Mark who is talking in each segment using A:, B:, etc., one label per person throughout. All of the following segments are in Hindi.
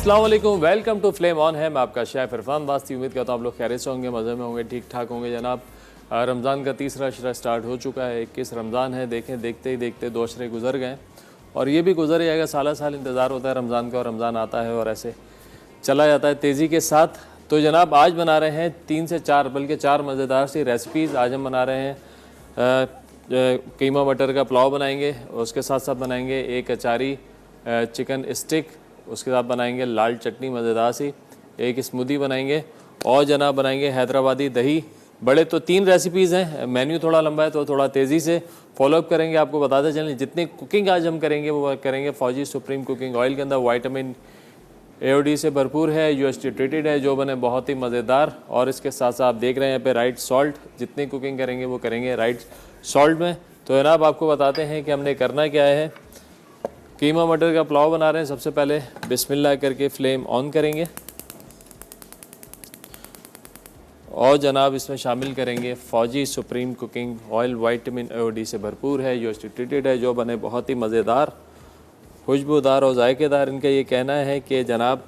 A: अस्सलाम वालेकुम, वेलकम टू फ्लेम ऑन है। मैं आपका शेफ इरफान वास्ती। उम्मीद करता हूँ आप लोग खैरियत से होंगे, मज़े में होंगे, ठीक ठाक होंगे जनाब। रमज़ान का तीसरा अशरा स्टार्ट हो चुका है। 21 रमज़ान है। देखें देखते ही देखते 2 अशरे गुजर गए और ये भी गुजर जाएगा। साल साल इंतज़ार होता है रमज़ान का और रमज़ान आता है और ऐसे चला जाता है तेज़ी के साथ। तो जनाब आज बना रहे हैं 3 से 4 बल्कि 4 मज़ेदार सी रेसिपीज़। आज हम बना रहे हैं कीमा मटर का पुलाव बनाएंगे, उसके साथ साथ बनाएंगे एक अचारी चिकन स्टिक, उसके साथ बनाएंगे लाल चटनी मज़ेदार सी, एक स्मूदी बनाएंगे और जनाब बनाएंगे हैदराबादी दही बड़े। तो 3 रेसिपीज़ हैं। मेन्यू थोड़ा लंबा है तो थोड़ा तेज़ी से फॉलोअप करेंगे। आपको बताते चलें जितनी कुकिंग आज हम करेंगे वो करेंगे फौजी सुप्रीम कुकिंग ऑयल के अंदर। विटामिन AOD से भरपूर है, UST ट्रीटेड है, जो बने बहुत ही मज़ेदार। और इसके साथ साथ आप देख रहे हैं यहाँ पे राइट सॉल्ट, जितनी कुकिंग करेंगे वो करेंगे राइट सॉल्ट में। तो जनाब आपको बताते हैं कि हमने करना क्या है। कीमा मटर का पुलाव बना रहे हैं। सबसे पहले बिस्मिल्लाह करके फ्लेम ऑन करेंगे और जनाब इसमें शामिल करेंगे फौजी supreme cooking oil. Vitamin AOD से भरपूर है, UST ट्रीटेड है, जो बने बहुत ही मज़ेदार, खुशबूदार और जायकेदार। इनका ये कहना है कि जनाब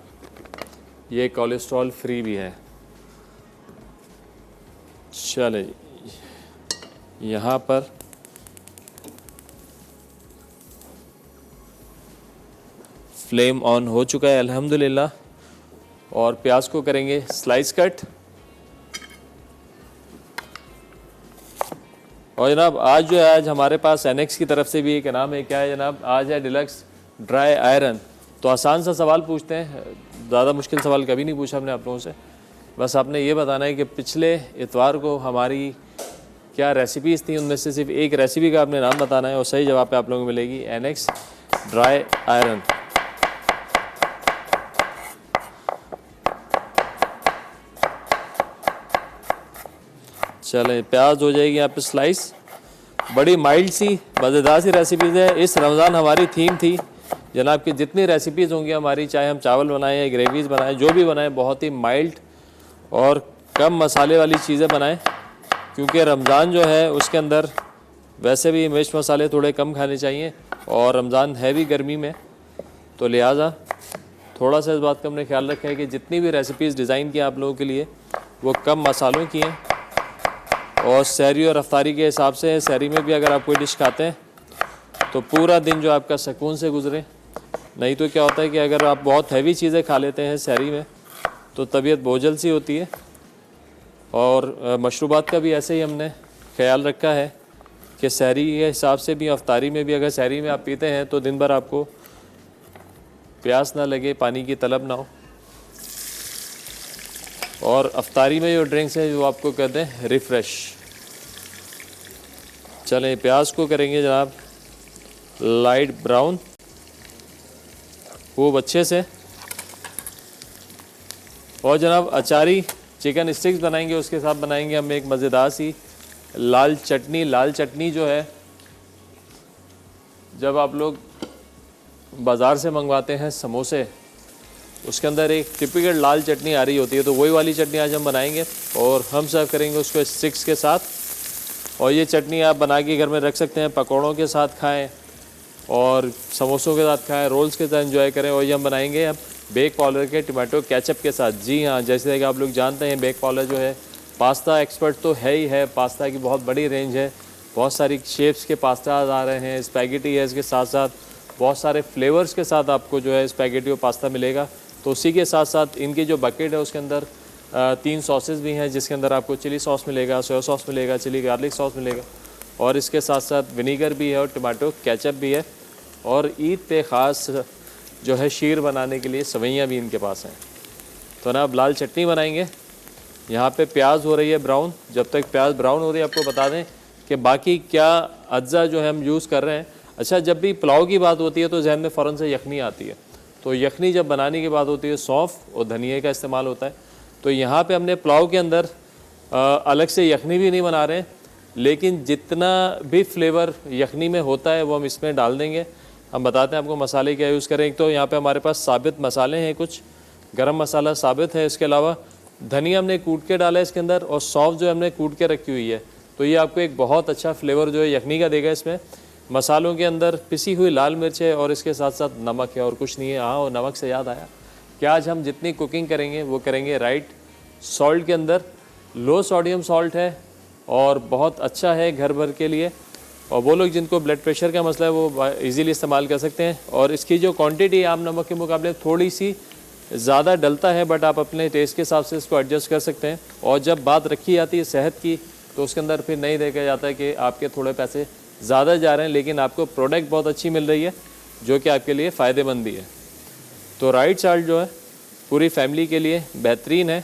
A: ये कोलेस्ट्रॉल फ्री भी है। चले जी, यहाँ पर फ्लेम ऑन हो चुका है अल्हम्दुलिल्लाह। और प्याज को करेंगे स्लाइस कट। और जनाब आज जो है आज हमारे पास NX की तरफ से भी एक इनाम है। क्या है जनाब? आज है डिलक्स ड्राई आयरन। तो आसान सा सवाल पूछते हैं, ज़्यादा मुश्किल सवाल कभी नहीं पूछा हमने आप लोगों से। बस आपने ये बताना है कि पिछले इतवार को हमारी क्या रेसिपीज़ थी, उनमें से सिर्फ एक रेसिपी का आपने नाम बताना है और सही जवाब पे आप लोगों को मिलेगी NX ड्राई आयरन। चलें, प्याज हो जाएगी यहाँ पे स्लाइस। बड़ी माइल्ड सी मज़ेदार सी रेसिपीज़ है। इस रमज़ान हमारी थीम थी जनाब कि जितनी रेसिपीज़ होंगी हमारी, चाहे हम चावल बनाएं या ग्रेवीज़ बनाएं, जो भी बनाएं, बहुत ही माइल्ड और कम मसाले वाली चीज़ें बनाएं। क्योंकि रमज़ान जो है उसके अंदर वैसे भी मिर्च मसाले थोड़े कम खाने चाहिए और रमज़ान है भी गर्मी में, तो लिहाजा थोड़ा सा इस बात का हमने ख्याल रखा है कि जितनी भी रेसिपीज़ डिज़ाइन की आप लोगों के लिए वो कम मसालों की हैं और सहरी और अफ्तारी के हिसाब से। सहरी में भी अगर आप कोई डिश खाते हैं तो पूरा दिन जो आपका सुकून से गुजरे। नहीं तो क्या होता है कि अगर आप बहुत हैवी चीज़ें खा लेते हैं सहरी में तो तबीयत बोझल सी होती है। और मशरूबात का भी ऐसे ही हमने ख्याल रखा है कि सहरी के हिसाब से भी, अफ्तारी में भी, अगर सहरी में आप पीते हैं तो दिन भर आपको प्यास ना लगे, पानी की तलब ना हो। और अफ्तारी में जो ड्रिंक्स हैं वो आपको कहते हैं रिफ़्रेश। चलें, प्याज को करेंगे जनाब लाइट ब्राउन खूब अच्छे से। और जनाब अचारी चिकन स्टिक्स बनाएंगे, उसके साथ बनाएंगे हम एक मज़ेदार सी लाल चटनी। लाल चटनी जो है जब आप लोग बाज़ार से मंगवाते हैं समोसे, उसके अंदर एक टिपिकल लाल चटनी आ रही होती है, तो वही वाली चटनी आज हम बनाएंगे और हम सर्व करेंगे उसको स्टिक्स के साथ। और ये चटनी आप बना के घर में रख सकते हैं, पकौड़ों के साथ खाएं और समोसों के साथ खाएं, रोल्स के साथ एंजॉय करें। और ये हम बनाएंगे हम बेक पाउडर के टमाटो केचप के साथ। जी हाँ, जैसे कि आप लोग जानते हैं बेक पाउडर जो है पास्ता एक्सपर्ट तो है ही है। पास्ता की बहुत बड़ी रेंज है, बहुत सारी शेप्स के पास्ता आ रहे हैं। स्पैगेटी है, इसके साथ साथ बहुत सारे फ्लेवर्स के साथ आपको जो है स्पैगेटी और पास्ता मिलेगा। तो उसी के साथ साथ इनकी जो बकेट है उसके अंदर 3 सॉसेस भी हैं, जिसके अंदर आपको चिली सॉस मिलेगा, सोया सॉस मिलेगा, चिली गार्लिक सॉस मिलेगा और इसके साथ साथ विनीगर भी है और टमाटो केचप भी है। और ईद पे ख़ास जो है शीर बनाने के लिए सवैयाँ भी इनके पास हैं। तो ना अब लाल चटनी बनाएंगे। यहाँ पे प्याज हो रही है ब्राउन। जब तक प्याज ब्राउन हो रही है आपको बता दें कि बाकी क्या अज्जा जो है हम यूज़ कर रहे हैं। अच्छा, जब भी पुलाव की बात होती है तो जहन में फ़ौरन से यखनी आती है। तो यखनी जब बनाने की बात होती है सौंफ और धनिया का इस्तेमाल होता है। तो यहाँ पे हमने पुलाव के अंदर अलग से यखनी भी नहीं बना रहे हैं, लेकिन जितना भी फ्लेवर यखनी में होता है वो हम इसमें डाल देंगे। हम बताते हैं आपको मसाले क्या यूज़ करें। एक तो यहाँ पे हमारे पास साबित मसाले हैं, कुछ गरम मसाला साबित है, इसके अलावा धनिया हमने कूट के डाला है इसके अंदर और सौंफ जो हमने कूट के रखी हुई है। तो ये आपको एक बहुत अच्छा फ्लेवर जो है यखनी का देगा। इसमें मसालों के अंदर पिसी हुई लाल मिर्च है और इसके साथ साथ नमक है और कुछ नहीं है। हाँ, और नमक से याद आया कि आज हम जितनी कुकिंग करेंगे वो करेंगे राइट सॉल्ट के अंदर। लो सोडियम सॉल्ट है और बहुत अच्छा है घर भर के लिए, और वो लोग जिनको ब्लड प्रेशर का मसला है वो इजीली इस्तेमाल कर सकते हैं। और इसकी जो क्वांटिटी आम नमक के मुकाबले थोड़ी सी ज़्यादा डलता है, बट आप अपने टेस्ट के हिसाब से इसको एडजस्ट कर सकते हैं। और जब बात रखी जाती है सेहत की तो उसके अंदर फिर नहीं देखा जाता है कि आपके थोड़े पैसे ज़्यादा जा रहे हैं, लेकिन आपको प्रोडक्ट बहुत अच्छी मिल रही है जो कि आपके लिए फ़ायदेमंद भी है। तो राइट साल्ट जो है पूरी फैमिली के लिए बेहतरीन है,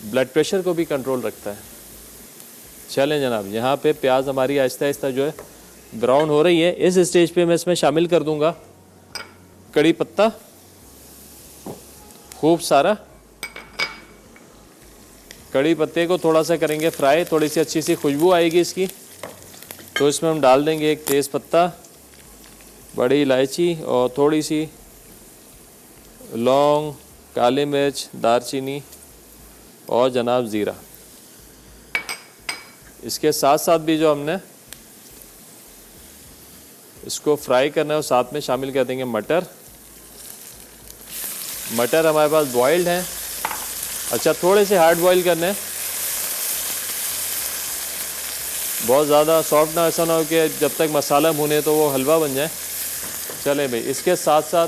A: ब्लड प्रेशर को भी कंट्रोल रखता है। चलें जनाब, यहाँ पे प्याज हमारी आहिस्ता आहिस्ता जो है ब्राउन हो रही है। इस स्टेज पे मैं इसमें शामिल कर दूंगा कड़ी पत्ता खूब सारा। कड़ी पत्ते को थोड़ा सा करेंगे फ्राई, थोड़ी सी अच्छी सी खुशबू आएगी इसकी। तो इसमें हम डाल देंगे एक तेज़ पत्ता, बड़ी इलायची और थोड़ी सी लौंग, काली मिर्च, दारचीनी और जनाब ज़ीरा। इसके साथ साथ भी जो हमने इसको फ्राई करना है और साथ में शामिल कर देंगे मटर। मटर हमारे पास बॉइल्ड हैं, अच्छा थोड़े से हार्ड बॉईल करने हैं, बहुत ज़्यादा सॉफ्ट ना, ऐसा ना हो कि जब तक मसाला भुने तो वो हलवा बन जाए। चले भाई, इसके साथ साथ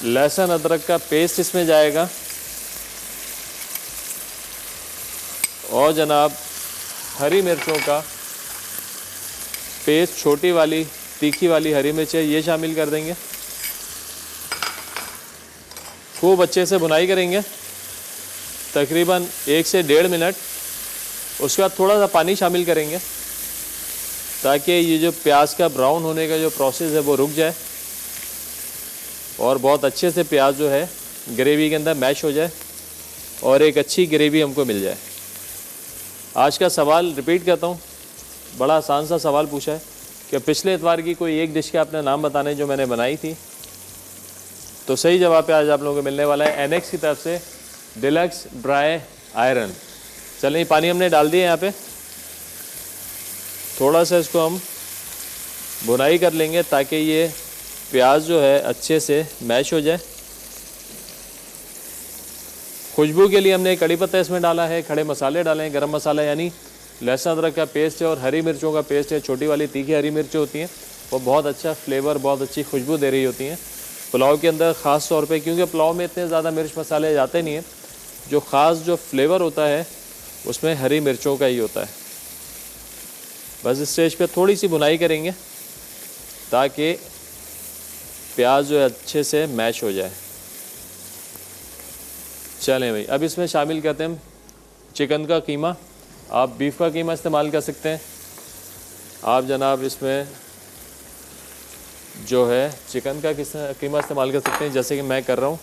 A: लहसुन अदरक का पेस्ट इसमें जाएगा और जनाब हरी मिर्चों का पेस्ट, छोटी वाली तीखी वाली हरी मिर्च है ये शामिल कर देंगे। खूब अच्छे से भुनाई करेंगे तकरीबन 1 से 1.5 मिनट। उसके बाद थोड़ा सा पानी शामिल करेंगे ताकि ये जो प्याज का ब्राउन होने का जो प्रोसेस है वो रुक जाए और बहुत अच्छे से प्याज जो है ग्रेवी के अंदर मैश हो जाए और एक अच्छी ग्रेवी हमको मिल जाए। आज का सवाल रिपीट करता हूँ, बड़ा आसान सा सवाल पूछा है कि पिछले इतवार की कोई एक डिश के आपने नाम बताने जो मैंने बनाई थी। तो सही जवाब पे आज आप लोगों को मिलने वाला है एनेक्स की तरफ से डिलक्स ड्राई आयरन। चलिए पानी हमने डाल दिया यहाँ पे, थोड़ा सा इसको हम भुनाई कर लेंगे ताकि ये प्याज जो है अच्छे से मैश हो जाए। खुशबू के लिए हमने कड़ी पत्ता इसमें डाला है, खड़े मसाले डाले हैं, गरम मसाला यानी लहसुन अदरक का पेस्ट है और हरी मिर्चों का पेस्ट है। छोटी वाली तीखी हरी मिर्चें होती हैं, वो बहुत अच्छा फ्लेवर, बहुत अच्छी खुशबू दे रही होती हैं पुलाव के अंदर ख़ास तौर पे, क्योंकि पुलाव में इतने ज़्यादा मिर्च मसाले जाते नहीं हैं। जो ख़ास जो फ्लेवर होता है उसमें हरी मिर्चों का ही होता है। बस इस स्टेज पे थोड़ी सी भुनाई करेंगे ताकि प्याज जो है अच्छे से मैश हो जाए। चलें भाई, अब इसमें शामिल करते हैं चिकन का कीमा। आप बीफ का कीमा इस्तेमाल कर सकते हैं, आप जनाब इसमें जो है चिकन का कीमा इस्तेमाल कर सकते हैं जैसे कि मैं कर रहा हूँ।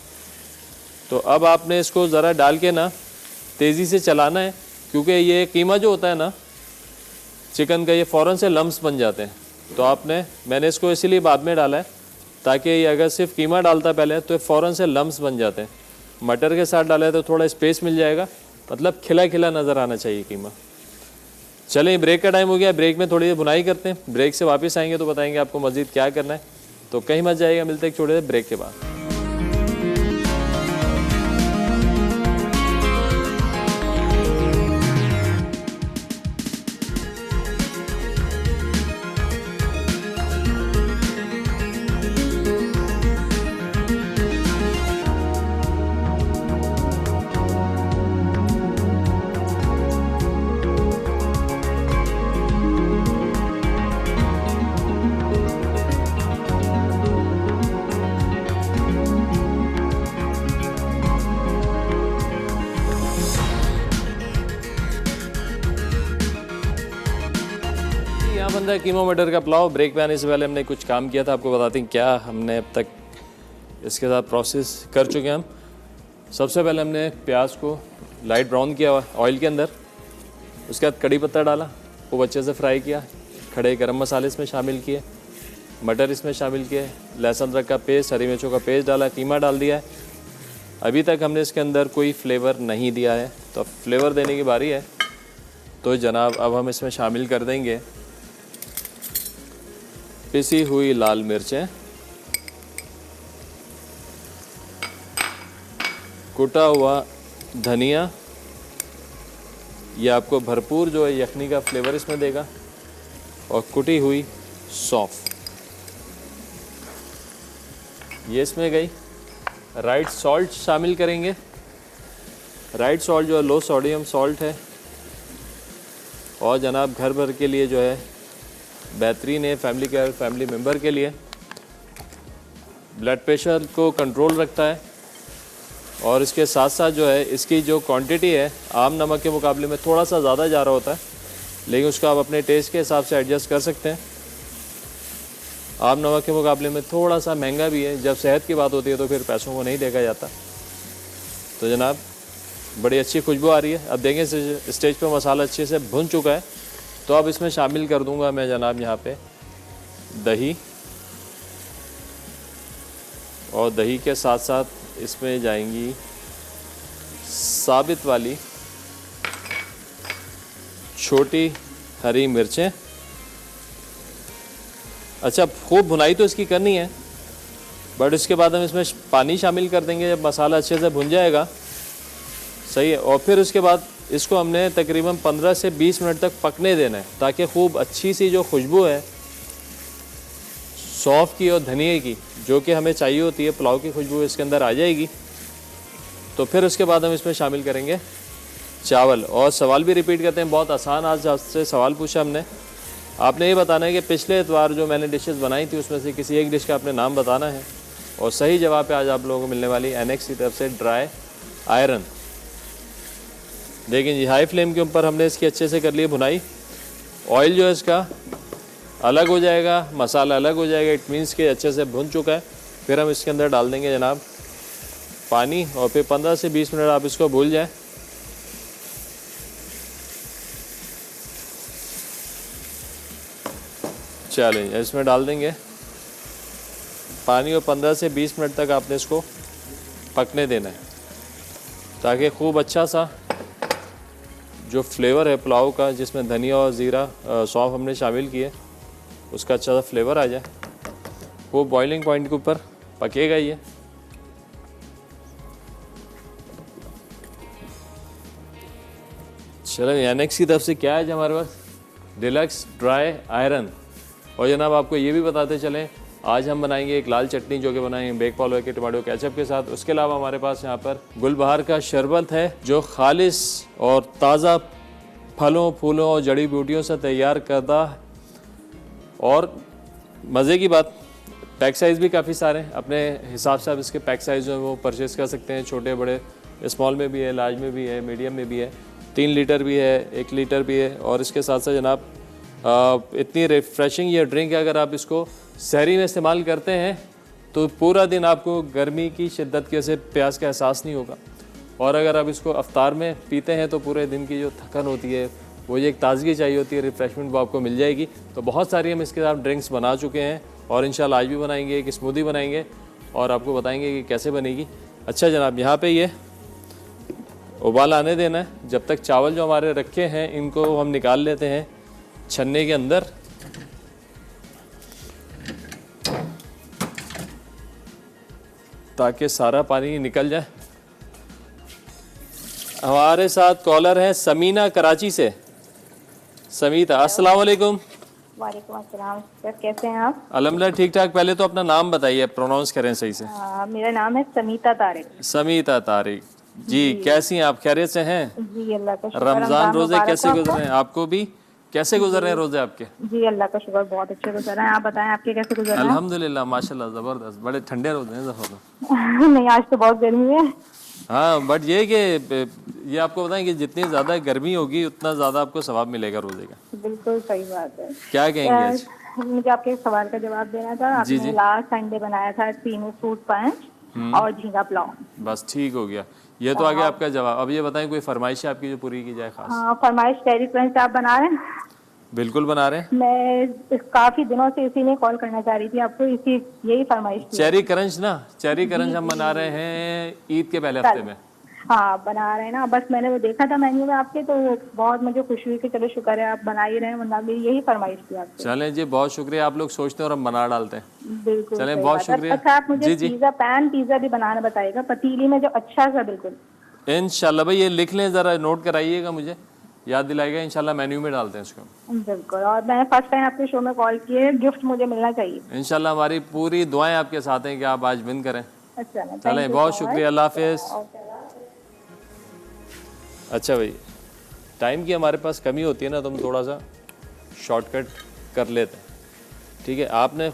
A: तो अब आपने इसको ज़रा डाल के ना तेज़ी से चलाना है, क्योंकि ये कीमा जो होता है ना चिकन का, ये फ़ौरन से लम्स बन जाते हैं। तो मैंने इसको इसीलिए बाद में डाला है ताकि ये अगर सिर्फ कीमा डालता पहले तो फ़ौरन से लम्स बन जाते हैं। मटर के साथ डाला है तो थोड़ा स्पेस मिल जाएगा, मतलब खिला खिला नज़र आना चाहिए कीमा। चलें, ब्रेक का टाइम हो गया, ब्रेक में थोड़ी देर भुनाई करते हैं। ब्रेक से वापस आएंगे तो बताएंगे आपको मज़ीद क्या करना है, तो कहीं मत जाइएगा। मिलते हैं एक छोटे से ब्रेक के बाद। बनता है कीमा मटर का पुलाव। ब्रेक पे आने से पहले हमने कुछ काम किया था, आपको बताते हैं क्या हमने अब तक इसके साथ प्रोसेस कर चुके हैं हम। सबसे पहले हमने प्याज को लाइट ब्राउन किया ऑयल के अंदर, उसके बाद कड़ी पत्ता डाला, खूब अच्छे से फ्राई किया, खड़े गरम मसाले इसमें शामिल किए, मटर इसमें शामिल किए, लहसुन अदरक का पेस्ट, हरी मिर्चों का पेस्ट डाला, कीमा डाल दिया है। अभी तक हमने इसके अंदर कोई फ्लेवर नहीं दिया है, तो अब फ्लेवर देने की बारी है। तो जनाब अब हम इसमें शामिल कर देंगे पिसी हुई लाल मिर्चें, कुटा हुआ धनिया, ये आपको भरपूर जो है यखनी का फ्लेवर इसमें देगा, और कुटी हुई सौंफ ये इसमें गई। राइट सॉल्ट शामिल करेंगे। राइट सॉल्ट जो है लो सोडियम सॉल्ट है, और जनाब घर भर के लिए जो है बेहतरीन है, फैमिली मेम्बर के लिए ब्लड प्रेशर को कंट्रोल रखता है। और इसके साथ साथ जो है इसकी जो क्वांटिटी है आम नमक के मुकाबले में थोड़ा सा ज़्यादा जा रहा होता है, लेकिन उसको आप अपने टेस्ट के हिसाब से एडजस्ट कर सकते हैं। आम नमक के मुकाबले में थोड़ा सा महंगा भी है, जब सेहत की बात होती है तो फिर पैसों को नहीं देखा जाता। तो जनाब बड़ी अच्छी खुशबू आ रही है। अब देखें स्टेज पे मसाला अच्छे से भुन चुका है, तो अब इसमें शामिल कर दूंगा मैं जनाब यहाँ पे दही, और दही के साथ साथ इसमें जाएंगी साबित वाली छोटी हरी मिर्चें। अच्छा, खूब भुनाई तो इसकी करनी है, बट इसके बाद हम इसमें पानी शामिल कर देंगे जब मसाला अच्छे से भुन जाएगा। सही है। और फिर उसके बाद इसको हमने तकरीबन 15 से 20 मिनट तक पकने देना है, ताकि खूब अच्छी सी जो खुशबू है सौंफ की और धनिए की, जो कि हमें चाहिए होती है, पुलाव की खुशबू इसके अंदर आ जाएगी। तो फिर उसके बाद हम इसमें शामिल करेंगे चावल। और सवाल भी रिपीट करते हैं, बहुत आसान आज आपसे सवाल पूछा हमने। आपने ये बताना है कि पिछले इतवार जो मैंने डिशेस बनाई थी उसमें से किसी एक डिश का आपने नाम बताना है, और सही जवाब पे आज आप लोगों को मिलने वाली एनेक्स की तरफ से ड्राई आयरन। देखिए जी, हाई फ्लेम के ऊपर हमने इसकी अच्छे से कर ली भुनाई। ऑयल जो है इसका अलग हो जाएगा, मसाला अलग हो जाएगा, इट मीन्स कि अच्छे से भुन चुका है। फिर हम इसके अंदर डाल देंगे जनाब पानी, और फिर 15 से 20 मिनट आप इसको भूल जाएं। चलें, इसमें डाल देंगे पानी, और 15 से 20 मिनट तक आपने इसको पकने देना है, ताकि खूब अच्छा सा जो फ्लेवर है पुलाव का, जिसमें धनिया और ज़ीरा सौंफ हमने शामिल किए, उसका अच्छा सा फ्लेवर आ जाए। वो बॉइलिंग पॉइंट के ऊपर पकेगा ये। चलो, एनेक्स की तरफ से क्या है हमारे पास, डिलक्स ड्राई आयरन। और जनाब आपको ये भी बताते चलें, आज हम बनाएंगे एक लाल चटनी, जो कि बनाएंगे बेक पाव के टमाटो केचप के साथ। उसके अलावा हमारे पास यहाँ पर गुलबहार का शरबत है, जो खालिस और ताज़ा फलों, फूलों और जड़ी बूटियों से तैयार करदा। और मज़े की बात, पैक साइज़ भी काफ़ी सारे हैं, अपने हिसाब से आप इसके पैक साइज़ जो है वो परचेज़ कर सकते हैं। छोटे बड़े, स्मॉल में भी है, लार्ज में भी है, मीडियम में भी है, 3 लीटर भी है, 1 लीटर भी है। और इसके साथ साथ जनाब इतनी रिफ़्रेशिंग ये ड्रिंक है, अगर आप इसको सहरी में इस्तेमाल करते हैं तो पूरा दिन आपको गर्मी की शिद्दत के से प्यास का एहसास नहीं होगा। और अगर आप इसको अफ्तार में पीते हैं तो पूरे दिन की जो थकन होती है, वो ये एक ताज़गी चाहिए होती है, रिफ़्रेशमेंट वो आपको मिल जाएगी। तो बहुत सारी हम इसके साथ ड्रिंक्स बना चुके हैं, और इंशाल्लाह आज भी बनाएंगे, एक स्मूदी बनाएंगे और आपको बताएंगे कि कैसे बनेगी। अच्छा जनाब, यहाँ पे ये उबाल आने देना है। जब तक चावल जो हमारे रखे हैं इनको हम निकाल लेते हैं छन्ने के अंदर। ताकि सारा पानी निकल जाए। हमारे साथ कॉलर है समीना कराची से। समीता, अस्सलाम वालेकुम।
B: वालेकुम अस्सलाम सर, कैसे हैं आप?
A: अल्हम्दुलिल्लाह ठीक ठाक। पहले तो अपना नाम बताइए, प्रोनाउंस करें सही से।
B: मेरा नाम है समीता तारिक।
A: समीता तारिक जी, कैसी हैं आप? खैरियत से हैं?
B: जी अल्लाह का शुक्र।
A: रमजान रोजे कैसे गुजर रहे हैं? आपको भी कैसे गुजर रहे हैं रोजे आपके?
B: जी अल्लाह का शुक्र, बहुत अच्छे गुजर रहे हैं। आप बताएं आपके कैसे गुजर रहे हैं?
A: अल्हम्दुलिल्लाह माशाल्लाह, ज़बरदस्त। बड़े ठंडे रोजे हैं ज़बरदस्त।
B: नहीं, आज तो बहुत गर्मी है।
A: हाँ, बट ये कि ये आपको बताएं कि जितनी ज़्यादा गर्मी होगी उतना ज़्यादा आपको सवाब मिलेगा रोजे का।
B: बिल्कुल सही बात है।
A: क्या कहेंगे आज?
B: मुझे आपके एक सवाल का जवाब देना था। आपने लास्ट संडे बनाया था तीनों फ्रूट पंच और झींगा पुलाव।
A: बस ठीक हो गया, ये तो आ गया आपका जवाब। अब ये बताएं कोई फरमाइश है आपकी जो पूरी की जाए खास?
B: हाँ, फरमाइश चेरी क्रंच आप बना रहे हैं?
A: बिल्कुल बना रहे हैं।
B: मैं काफी दिनों से इसी में कॉल करना चाह रही थी आपको, यही फरमाइश थी।
A: चेरी क्रंच ना, चेरी क्रंच हम बना रहे हैं ईद के पहले हफ्ते में।
B: हाँ बना रहे हैं ना, बस मैंने वो देखा था मेन्यू में आपके, तो बहुत मुझे खुशी हुई कि चलो शुक्र है आप बना ही रहे हैं, वरना मेरी यही फरमाइश थी आपसे।
A: चलें जी, बहुत शुक्रिया। आप लोग सोचते हैं और हम बना डालते हैं।
B: बिल्कुल
A: चलें,
B: सही
A: बहुत
B: बात है।
A: शुक्रिया।
B: अच्छा आप मुझे
A: जी जी,
B: पिज़्ज़ा भी बनाना बताइएगा, पतीली में जो अच्छा सा बिल्कुल।
A: इंशाल्लाह भाई, ये लिख लें, ज़रा नोट कराइएगा, मुझे याद दिलाइएगा, इंशाल्लाह मेन्यू में डालते हैं इसको।
B: बिल्कुल, और मैं फर्स्ट टाइम आपके शो में कॉल किए, गिफ्ट मुझे मिलना चाहिए।
A: इंशाल्लाह हमारी पूरी दुआएं आपके साथ हैं कि आप आज विन करें।
B: अच्छा,
A: चलें, बहुत शुक्रिया, अल्लाह हाफिज़। अच्छा भाई, टाइम की हमारे पास कमी होती है ना, तो हम थोड़ा सा शॉर्टकट कर लेते हैं। ठीक है, आपने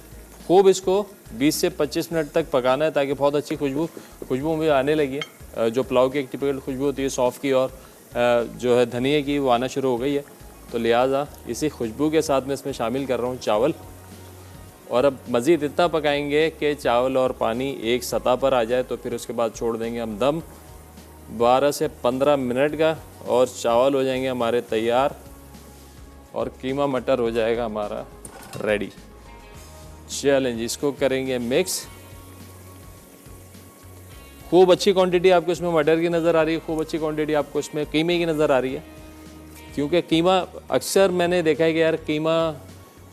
A: खूब इसको 20 से 25 मिनट तक पकाना है, ताकि बहुत अच्छी खुशबू भी आने लगी है। जो पुलाव की एक टिपिकल खुशबू होती है सौंफ की और जो है धनिए की, वो आना शुरू हो गई है। तो लिहाजा इसी खुशबू के साथ मैं इसमें शामिल कर रहा हूँ चावल, और अब मज़ीद इतना पकाएंगे कि चावल और पानी एक सतह पर आ जाए। तो फिर उसके बाद छोड़ देंगे हम दम 12 से 15 मिनट का, और चावल हो जाएंगे हमारे तैयार, और कीमा मटर हो जाएगा हमारा रेडी। चलें जी, इसको करेंगे मिक्स। खूब अच्छी क्वांटिटी आपको इसमें मटर की नज़र आ रही है, खूब अच्छी क्वांटिटी आपको इसमें कीमे की नज़र आ रही है, क्योंकि कीमा अक्सर मैंने देखा है कि यार कीमा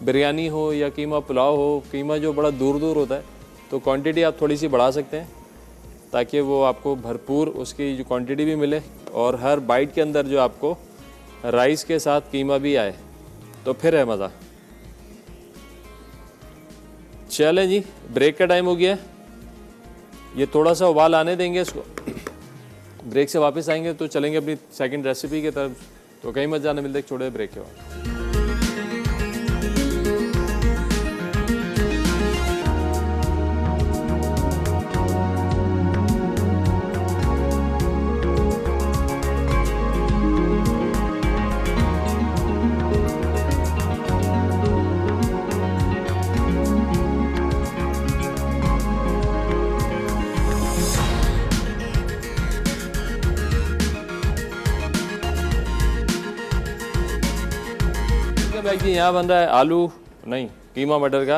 A: बिरयानी हो या कीमा पुलाव हो, कीमा जो बड़ा दूर दूर होता है, तो क्वांटिटी आप थोड़ी सी बढ़ा सकते हैं, ताकि वो आपको भरपूर उसकी जो क्वांटिटी भी मिले, और हर बाइट के अंदर जो आपको राइस के साथ कीमा भी आए, तो फिर है मज़ा। चलें जी, ब्रेक का टाइम हो गया है। ये थोड़ा सा उबाल आने देंगे इसको, ब्रेक से वापस आएंगे तो चलेंगे अपनी सेकंड रेसिपी की तरफ। तो कहीं मत जाना, मिलते छोटे ब्रेक के बाद। भाई जी, यहाँ बन रहा है आलू नहीं कीमा मटर का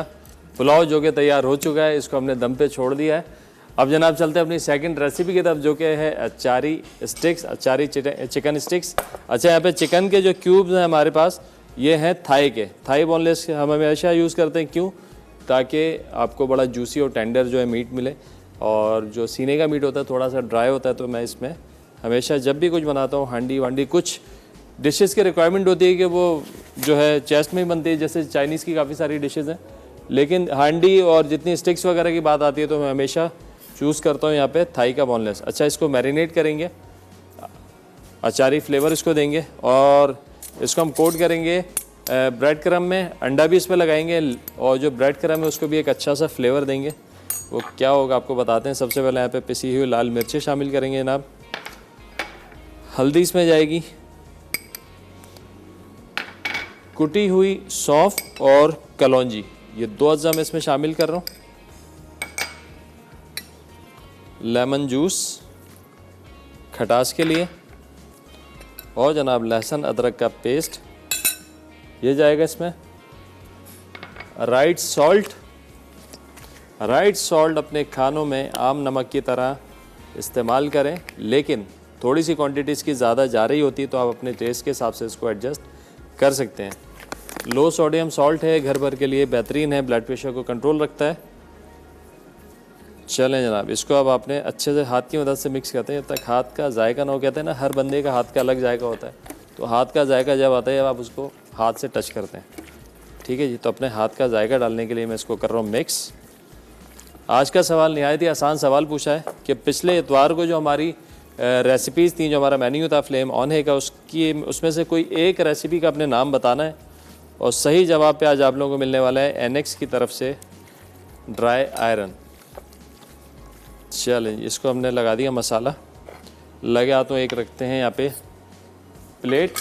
A: पुलाव, जो कि तैयार हो चुका है। इसको हमने दम पे छोड़ दिया है। अब जनाब चलते हैं अपनी सेकंड रेसिपी की तरफ, जो कि है अचारी स्टिक्स, अचारी चिकन स्टिक्स। अच्छा, यहाँ पे चिकन के जो क्यूब्स हैं हमारे पास, ये हैं थाई बोनलेस हम हमेशा यूज़ करते हैं। क्यों? ताकि आपको बड़ा जूसी और टेंडर जो है मीट मिले, और जो सीने का मीट होता है थोड़ा सा ड्राई होता है। तो मैं इसमें हमेशा जब भी कुछ बनाता हूँ, हांडी वांडी कुछ डिशेस की रिक्वायरमेंट होती है कि वो जो है चेस्ट में ही बनती है, जैसे चाइनीज़ की काफ़ी सारी डिशेस हैं, लेकिन हांडी और जितनी स्टिक्स वगैरह की बात आती है तो मैं हमेशा चूज़ करता हूँ यहाँ पे थाई का बोनलेस। अच्छा, इसको मैरिनेट करेंगे, अचारी फ्लेवर इसको देंगे, और इसको हम कोट करेंगे ब्रेड क्रम में। अंडा भी इसमें लगाएंगे, और जो ब्रेड क्रम है उसको भी एक अच्छा सा फ्लेवर देंगे। वो क्या होगा आपको बताते हैं। सबसे पहले यहाँ पे पिसी हुई लाल मिर्चें शामिल करेंगे जनाब, हल्दी इसमें जाएगी, कुटी हुई सौंफ और कलौंजी, ये 2 अज्जा मैं इसमें शामिल कर रहा हूँ। लेमन जूस खटास के लिए, और जनाब लहसुन अदरक का पेस्ट ये जाएगा इसमें। राइट सॉल्ट अपने खानों में आम नमक की तरह इस्तेमाल करें, लेकिन थोड़ी सी क्वांटिटी इसकी ज़्यादा जा रही होती है तो आप अपने टेस्ट के हिसाब से इसको एडजस्ट कर सकते हैं। लो सोडियम सॉल्ट है, घर भर के लिए बेहतरीन है, ब्लड प्रेशर को कंट्रोल रखता है। चलें जनाब, इसको अब आपने अच्छे से हाथ की मदद से मिक्स करते हैं, जब तक हाथ का जायका ना हो। कहते हैं ना, हर बंदे का हाथ का अलग जायका होता है, तो हाथ का जायका जब आता है जब आप उसको हाथ से टच करते हैं। ठीक है जी, तो अपने हाथ का जायका डालने के लिए मैं इसको कर रहा हूँ मिक्स। आज का सवाल नहायत ही आसान सवाल पूछा है कि पिछले इतवार को जो हमारी रेसिपीज़ थी, जो हमारा मेन्यू था फ्लेम ऑन है का, उसमें से कोई एक रेसिपी का अपने नाम बताना है, और सही जवाब पे आज आप लोगों को मिलने वाला है एनेक्स की तरफ से ड्राई आयरन। चलें, इसको हमने लगा दिया मसाला, लगे हाथों एक रखते हैं यहाँ पे प्लेट,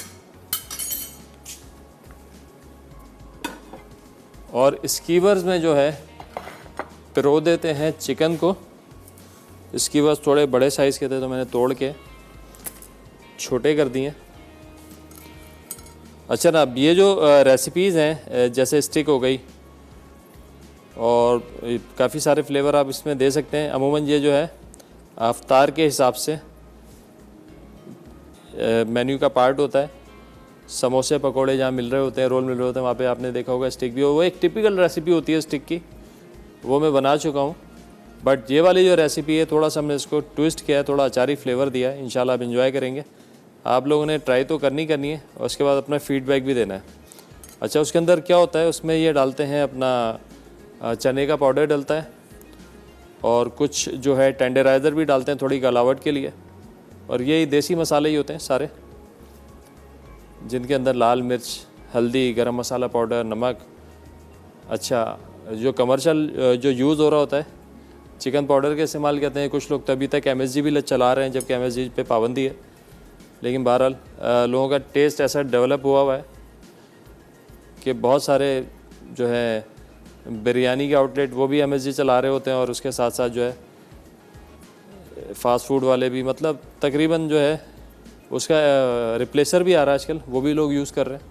A: और स्कीवर्स में जो है पिरो देते हैं चिकन को। स्कीवर्स थोड़े बड़े साइज़ के थे तो मैंने तोड़ के छोटे कर दिए। अच्छा ना, ये जो रेसिपीज़ हैं, जैसे स्टिक हो गई, और काफ़ी सारे फ्लेवर आप इसमें दे सकते हैं। अमूमन ये जो है अफ्तार के हिसाब से मेन्यू का पार्ट होता है। समोसे पकोड़े जहाँ मिल रहे होते हैं, रोल मिल रहे होते हैं, वहाँ पे आपने देखा होगा स्टिक भी, वो एक टिपिकल रेसिपी होती है स्टिक की, वो मैं बना चुका हूँ। बट ये वाली जो रेसिपी है थोड़ा सा हमने इसको ट्विस्ट किया है, थोड़ा अचारी फ्लेवर दिया है। इंशाल्लाह आप इन्जॉय करेंगे। आप लोगों ने ट्राई तो करनी है और उसके बाद अपना फीडबैक भी देना है। अच्छा, उसके अंदर क्या होता है, उसमें ये डालते हैं अपना चने का पाउडर डलता है और कुछ जो है टेंडराइज़र भी डालते हैं थोड़ी गलावट के लिए। और ये देसी मसाले ही होते हैं सारे, जिनके अंदर लाल मिर्च, हल्दी, गरम मसाला पाउडर, नमक। अच्छा, जो कमर्शियल जो यूज़ हो रहा होता है चिकन पाउडर के इस्तेमाल करते हैं कुछ लोग, तभी तक MSG भी चला रहे हैं, जबकि MSG पे पाबंदी है। लेकिन बहरहाल लोगों का टेस्ट ऐसा डेवलप हुआ है कि बहुत सारे जो है बिरयानी के आउटलेट वो भी MSG चला रहे होते हैं, और उसके साथ साथ जो है फ़ास्ट फूड वाले भी, मतलब तकरीबन जो है उसका रिप्लेसर भी आ रहा है आजकल, वो भी लोग यूज़ कर रहे हैं।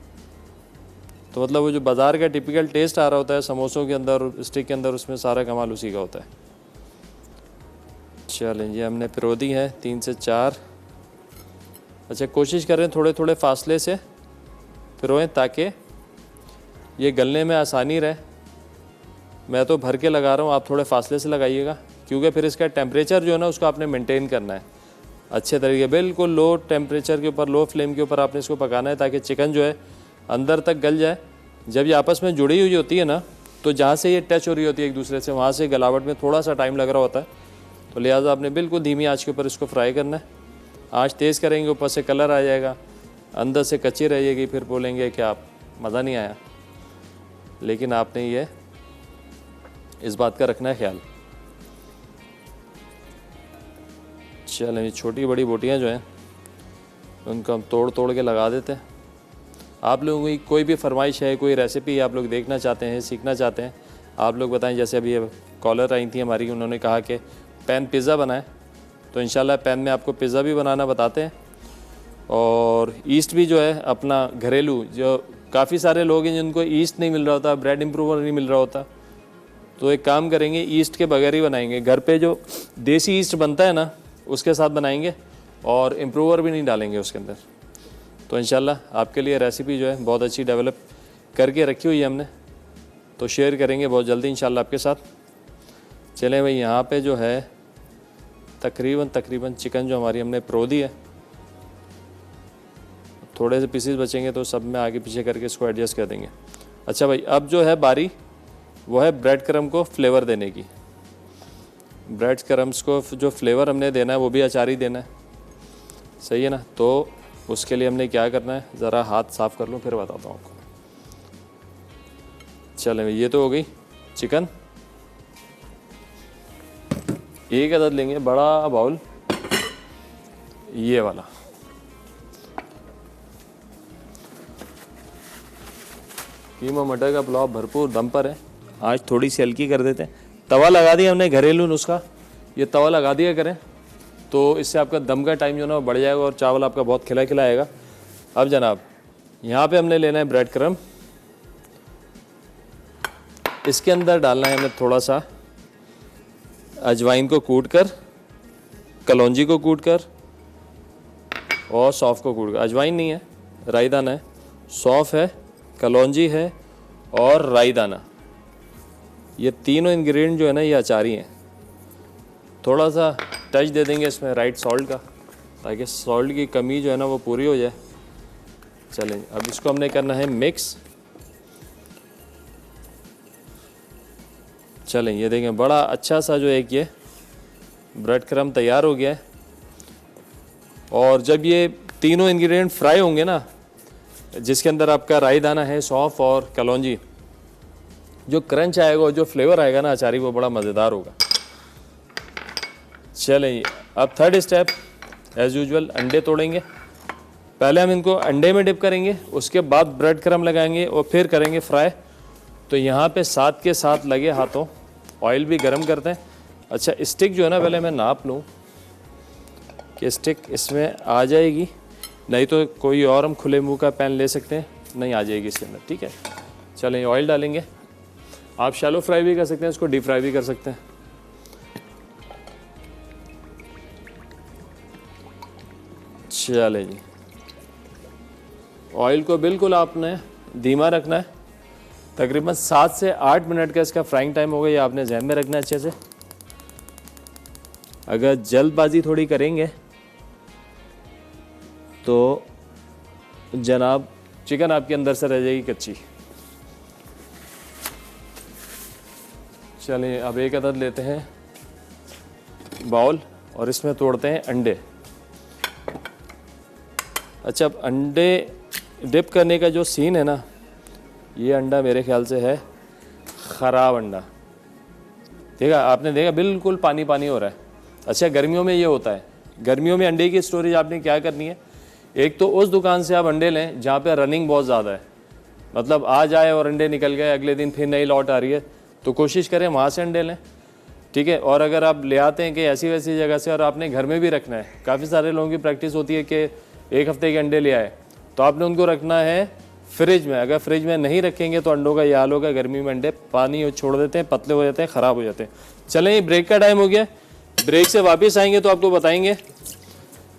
A: तो मतलब वो जो बाज़ार का टिपिकल टेस्ट आ रहा होता है समोसों के अंदर, स्टिक के अंदर, उसमें सारा कमाल उसी का होता है। चलें जी, हमने पिरो दी है 3 से 4। अच्छा, कोशिश करें थोड़े थोड़े फासले से पिरोएं ताकि ये गलने में आसानी रहे। मैं तो भर के लगा रहा हूँ, आप थोड़े फासले से लगाइएगा, क्योंकि फिर इसका टेम्परेचर जो है ना उसको आपने मेंटेन करना है अच्छे तरीके, बिल्कुल लो टेम्परेचर के ऊपर, लो फ्लेम के ऊपर आपने इसको पकाना है, ताकि चिकन जो है अंदर तक गल जाए। जब ये आपस में जुड़ी हुई होती है ना, तो जहाँ से ये टच हो रही होती है एक दूसरे से, वहाँ से गलावट में थोड़ा सा टाइम लग रहा होता है। तो लिहाजा आपने बिल्कुल धीमी आंच के ऊपर इसको फ्राई करना है। आंच तेज़ करेंगे, ऊपर से कलर आ जाएगा, अंदर से कच्ची रहेगी, फिर बोलेंगे कि आप मज़ा नहीं आया। लेकिन आपने ये इस बात का रखना है ख्याल। चलें, ये छोटी बड़ी बोटियाँ जो हैं उनको हम तोड़ तोड़ के लगा देते हैं। आप लोगों की कोई भी फरमाइश है, कोई रेसिपी आप लोग देखना चाहते हैं, सीखना चाहते हैं, आप लोग बताएं। जैसे अभी ये कॉलर आई थी हमारी, उन्होंने कहा कि पैन पिज़्ज़ा बनाएं, तो इंशाल्लाह पैन में आपको पिज़्ज़ा भी बनाना बताते हैं। और ईस्ट भी जो है अपना घरेलू, जो काफ़ी सारे लोग हैं जिनको ईस्ट नहीं मिल रहा होता, ब्रेड इम्प्रूवर नहीं मिल रहा होता, तो एक काम करेंगे, ईस्ट के बगैर ही बनाएंगे। घर पे जो देसी ईस्ट बनता है ना, उसके साथ बनाएंगे और इम्प्रूवर भी नहीं डालेंगे उसके अंदर। तो इंशाल्लाह आपके लिए रेसिपी जो है बहुत अच्छी डेवलप करके रखी हुई है हमने, तो शेयर करेंगे बहुत जल्दी इंशाल्लाह आपके साथ। चलें भाई, यहाँ पे जो है तकरीबन चिकन जो हमारी हमने प्रो दी है, थोड़े से पीसेस बचेंगे तो सब में आगे पीछे करके इसको एडजस्ट कर देंगे। अच्छा भाई, अब जो है बारी वो है ब्रेड क्रम्ब को फ्लेवर देने की। ब्रेड क्रम्ब्स को जो फ्लेवर हमने देना है वो भी अचार ही देना है, सही है ना। तो उसके लिए हमने क्या करना है, ज़रा हाथ साफ़ कर लूँ फिर बताता हूँ आपको। चलें, ये तो हो गई चिकन। एक अदद लेंगे बड़ा बाउल, ये वाला। कीमा मटर का पुलाव भरपूर दम पर है। आज थोड़ी सी हल्की कर देते हैं। तवा लगा दिया हमने, घरेलू नुस्खा, ये तवा लगा दिया करें तो इससे आपका दम का टाइम जो ना बढ़ जाएगा और चावल आपका बहुत खिला खिला आएगा। अब जनाब, यहाँ पे हमने लेना है ब्रेड क्रम्ब, इसके अंदर डालना है हमें थोड़ा सा अजवाइन को कूट कर, कलौंजी को कूट कर और सौंफ को कूट कर। अजवाइन नहीं है, राई दाना है, सौंफ है, कलौंजी है और राई दाना। ये तीनों इंग्रेडिएंट जो है ना ये अचारी हैं। थोड़ा सा टच दे देंगे इसमें राइट सॉल्ट का, ताकि सॉल्ट की कमी जो है ना वो पूरी हो जाए। चलें, अब इसको हमने करना है मिक्स। चलें, ये देखें बड़ा अच्छा सा जो एक ये ब्रेड क्रम्ब तैयार हो गया है। और जब ये तीनों इंग्रेडिएंट फ्राई होंगे ना, जिसके अंदर आपका राई दाना है, सौंफ और कलौंजी, जो क्रंच आएगा, जो फ्लेवर आएगा ना अचारी, वो बड़ा मज़ेदार होगा। चलें, अब थर्ड स्टेप एज़ यूजुअल, अंडे तोड़ेंगे। पहले हम इनको अंडे में डिप करेंगे, उसके बाद ब्रेड क्रम्ब लगाएंगे और फिर करेंगे फ्राई। तो यहाँ पे साथ के साथ लगे हाथों ऑयल भी गर्म करते हैं। अच्छा, स्टिक जो है ना, पहले मैं नाप लूँ कि स्टिक इसमें आ जाएगी, नहीं तो कोई और हम खुले मुंह का पैन ले सकते हैं, नहीं आ जाएगी इसके अंदर, ठीक है। चलें, ऑयल डालेंगे। आप शैलो फ्राई भी कर सकते हैं, इसको डीप फ्राई भी कर सकते हैं। चलें जी, ऑयल को बिल्कुल आपने धीमा रखना है। तकरीबन 7 से 8 मिनट का इसका फ्राइंग टाइम होगा, ये आपने जहन में रखना है अच्छे से। अगर जल्दबाजी थोड़ी करेंगे तो जनाब चिकन आपके अंदर से रह जाएगी कच्ची। चलिए अब एक अदद लेते हैं बाउल और इसमें तोड़ते हैं अंडे। अच्छा, अब अंडे डिप करने का जो सीन है ना, ये अंडा मेरे ख्याल से है ख़राब अंडा। देखा आपने, देखा बिल्कुल पानी पानी हो रहा है। अच्छा, गर्मियों में ये होता है। गर्मियों में अंडे की स्टोरेज आपने क्या करनी है, एक तो उस दुकान से आप अंडे लें जहाँ पे रनिंग बहुत ज़्यादा है, मतलब आज आए और अंडे निकल गए, अगले दिन फिर नई लॉट आ रही है, तो कोशिश करें वहाँ से अंडे लें, ठीक है। और अगर आप ले आते हैं कि ऐसी वैसी जगह से और आपने घर में भी रखना है, काफ़ी सारे लोगों की प्रैक्टिस होती है कि एक हफ्ते के अंडे ले आए, तो आपने उनको रखना है फ्रिज में। अगर फ्रिज में नहीं रखेंगे तो अंडों का ये हाल होगा, गर्मी में अंडे पानी छोड़ देते हैं, पतले हो जाते हैं, ख़राब हो जाते हैं। चलें, ये ब्रेक का टाइम हो गया, ब्रेक से वापस आएंगे तो आपको बताएंगे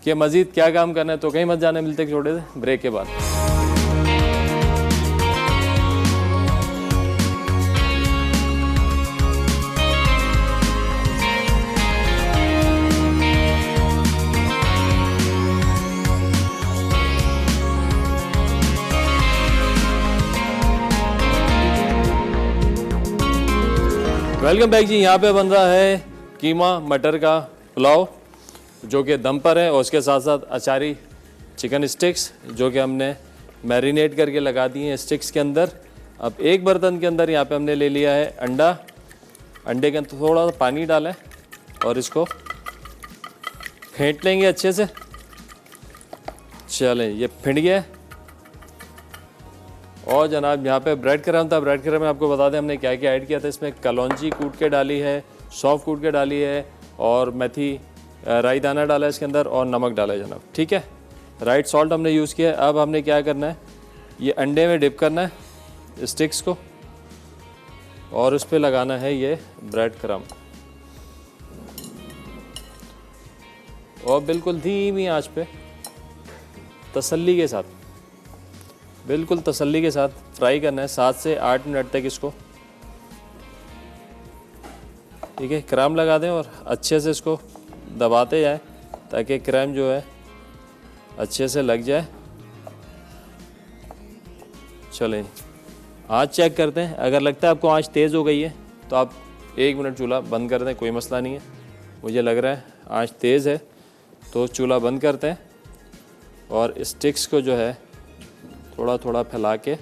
A: कि मज़ीद क्या काम करना है। तो कहीं मत जाने, मिलते छोटे से ब्रेक के बाद। वेलकम बैक जी। यहाँ पे बन रहा है कीमा मटर का पुलाव जो कि दम पर है, और उसके साथ साथ अचारी चिकन स्टिक्स जो कि हमने मैरिनेट करके लगा दी हैं स्टिक्स के अंदर। अब एक बर्तन के अंदर यहाँ पे हमने ले लिया है अंडा। अंडे के अंदर थोड़ा सा पानी डालें और इसको फेंट लेंगे अच्छे से। चलें, ये फेंट गया। और जनाब यहाँ पे ब्रेड क्रम था, ब्रेड क्रम में आपको बता दें हमने क्या क्या ऐड किया था। इसमें कलौंजी कूट के डाली है, सौंफ कूट के डाली है, और मेथी राई दाना डाला है इसके अंदर, और नमक डाला है जनाब, ठीक है। राइट सॉल्ट हमने यूज़ किया। अब हमने क्या करना है, ये अंडे में डिप करना है स्टिक्स को, और उस पर लगाना है ये ब्रेड क्रम, और बिल्कुल धीमी आंच पे तसल्ली के साथ, बिल्कुल तसल्ली के साथ फ्राई करना है 7 से 8 मिनट तक इसको, ठीक है। क्रम लगा दें और अच्छे से इसको दबाते जाएं ताकि क्रम जो है अच्छे से लग जाए। चलें, आँच चेक करते हैं। अगर लगता है आपको आँच तेज़ हो गई है तो आप 1 मिनट चूल्हा बंद कर दें, कोई मसला नहीं है। मुझे लग रहा है आँच तेज़ है तो चूल्हा बंद करते हैं, और स्टिक्स को जो है थोड़ा थोड़ा फैला के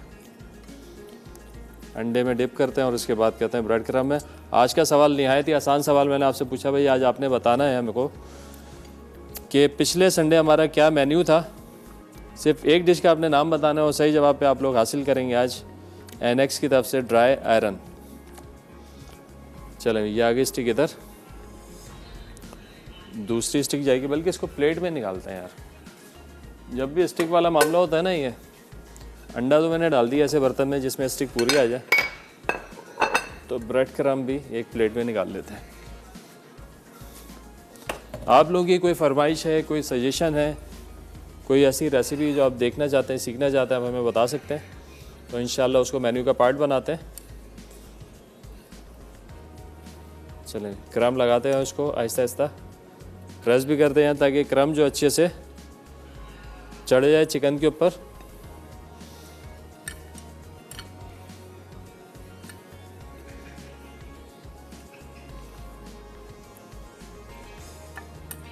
A: अंडे में डिप करते हैं, और उसके बाद कहते हैं ब्रेड क्रम में। आज का सवाल निहायत ही आसान सवाल मैंने आपसे पूछा, भाई आज आपने बताना है मेरे को कि पिछले संडे हमारा क्या मेन्यू था। सिर्फ एक डिश का आपने नाम बताना है, और सही जवाब पे आप लोग हासिल करेंगे आज एनएक्स की तरफ से ड्राई आयरन। चलें, ये आगे स्टिक इधर, दूसरी स्टिक जाएगी, बल्कि इसको प्लेट में निकालते हैं यार। जब भी स्टिक वाला मामला होता है ना, ये अंडा तो मैंने डाल दिया ऐसे बर्तन में जिसमें स्टिक पूरी आ जाए, तो ब्रेड क्रम्ब भी एक प्लेट में निकाल लेते हैं। आप लोगों की कोई फरमाइश है, कोई सजेशन है, कोई ऐसी रेसिपी जो आप देखना चाहते हैं, सीखना चाहते हैं, आप हमें बता सकते हैं, तो इंशाल्लाह उसको मेन्यू का पार्ट बनाते हैं। चलें, क्रम्ब लगाते हैं, उसको आहिस्ता आहिस्ता प्रेस भी करते हैं ताकि क्रम्ब जो अच्छे से चढ़ जाए चिकन के ऊपर।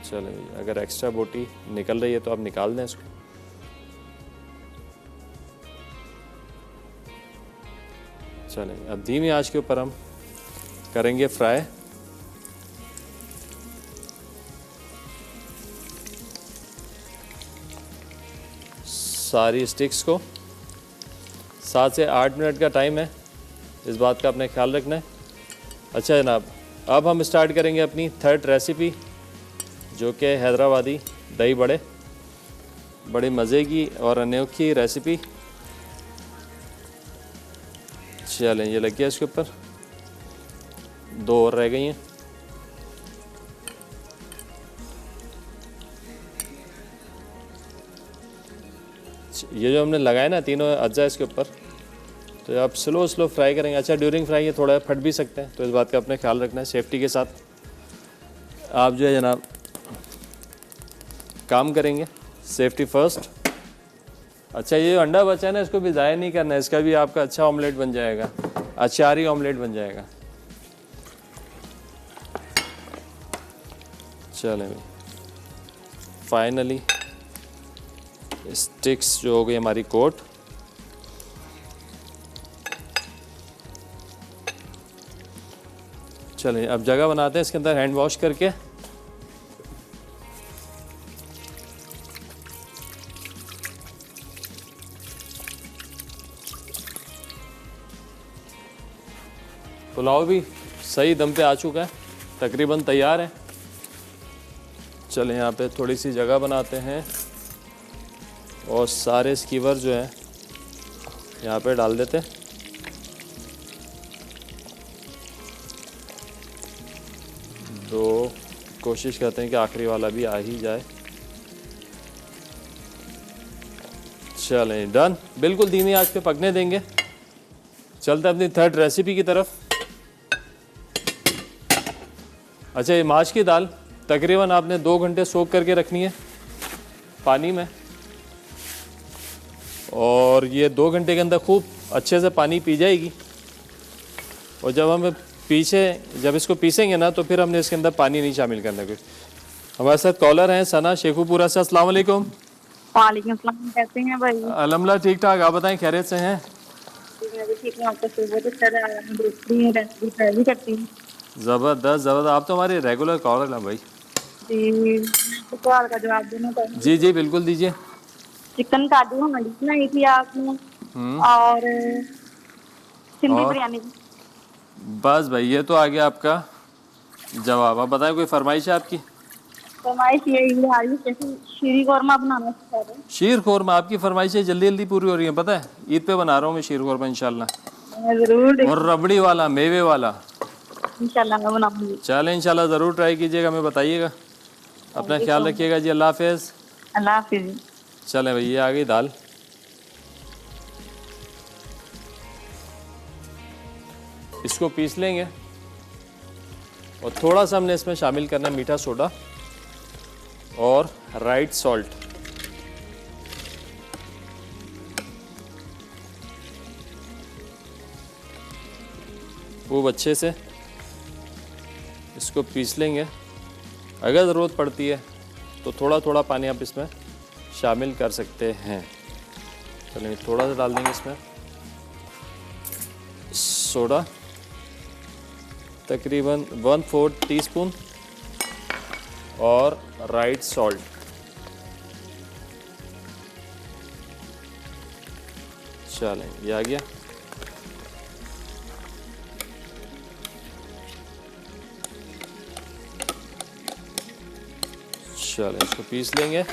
A: चलें, अगर एक्स्ट्रा बोटी निकल रही है तो आप निकाल दें इसको। चलें, अब धीमी आंच के ऊपर हम करेंगे फ्राई। सारी स्टिक्स को 7 से 8 मिनट का टाइम है, इस बात का अपने ख्याल रखना है। अच्छा जनाब, अब हम स्टार्ट करेंगे अपनी थर्ड रेसिपी जो कि हैदराबादी दही बड़े। बड़े मज़े की और अनोखी रेसिपी। चलें, ये लग गया इसके ऊपर, 2 और रह गई हैं। ये जो हमने लगाए ना तीनों अज्जा इसके ऊपर, तो आप स्लो फ्राई करेंगे। अच्छा, ड्यूरिंग फ्राई ये थोड़ा फट भी सकते हैं, तो इस बात का अपने ख्याल रखना है। सेफ्टी के साथ आप जो है जनाब काम करेंगे, सेफ्टी फर्स्ट। अच्छा, ये अंडा बचा है ना, इसको भी ज़ाया नहीं करना है, इसका भी आपका अच्छा ऑमलेट बन जाएगा, अचारी ऑमलेट बन जाएगा। चलें भाई, फाइनली स्टिक्स जो हो गई हमारी कोट। चलें अब जगह बनाते हैं इसके अंदर हैंड वॉश करके। पुलाव भी सही दम पे आ चुका है, तकरीबन तैयार है। चलें यहाँ पे थोड़ी सी जगह बनाते हैं और सारे स्कीवर जो है यहाँ पे डाल देते हैं। तो कोशिश करते हैं कि आखिरी वाला भी आ ही जाए। चलें डन, बिल्कुल धीमी आंच पे पकने देंगे। चलते हैं अपनी थर्ड रेसिपी की तरफ। अच्छा, ये माश की दाल तकरीबन आपने 2 घंटे सोक करके रखनी है पानी में, और ये 2 घंटे के अंदर खूब अच्छे से पानी पी जाएगी। और जब इसको पीसेंगे ना, तो फिर हमने इसके अंदर पानी नहीं शामिल करना कुछ। हमारे साथ कॉलर हैं सना शेखुपुरा से। अस्सलाम वालेकुम।
B: वालेकुम अस्सलाम, कैसे हैं भाई?
A: अल्हम्दुलिल्लाह ठीक ठाक, आप बताएं खैरियत से हैं?
B: मैं भी ठीक हूँ, आपका बहुत अच्छा रहा है, मैं देखती हूँ, रेसिपी ट्राई भी करती हूँ।
A: ज़बरदस्त, आप तो हमारे रेगुलर कॉलर हैं भाई।
B: जी, तो सवाल का जवाब देना चाहिए।
A: जी बिल्कुल दीजिए।
B: चिकन काजू हमारी बनाई थी आपने, और सिंधी
A: और?
B: बिरयानी।
A: बस भाई, ये तो आ गया आपका जवाब। आप बताएं, कोई फरमाइश है आपकी?
B: फरमाइश यही आ रही है, शीरी कौरमा बनाना सिखा रहे हैं।
A: शीर खोरमा, आपकी फरमाइशें जल्दी जल्दी पूरी हो रही हैं। पता है, ईद पे बना रहा हूँ मैं शीर खोरमा इंशाल्लाह,
B: मैं जरूर
A: और रबड़ी वाला, मेवे वाला।
B: इंशाल्लाह मैं बनाऊंगी।
A: चलें इंशाल्लाह, ज़रूर ट्राई कीजिएगा, हमें बताइएगा। अपना ख्याल रखिएगा जी, अल्लाह हाफिज़।
B: अल्लाह हाफिज़।
A: चलें भाई, ये आ गई दाल। इसको पीस लेंगे और थोड़ा सा हमने इसमें शामिल करना है मीठा सोडा और राइट सॉल्ट। खूब अच्छे से इसको पीस लेंगे। अगर ज़रूरत पड़ती है तो थोड़ा थोड़ा पानी आप इसमें शामिल कर सकते हैं। चलिए थोड़ा सा डाल देंगे इसमें सोडा, तकरीबन 1/4 टीस्पून, और राइट सॉल्ट। चलें, ये आ गया। चलें, इसको पीस लेंगे।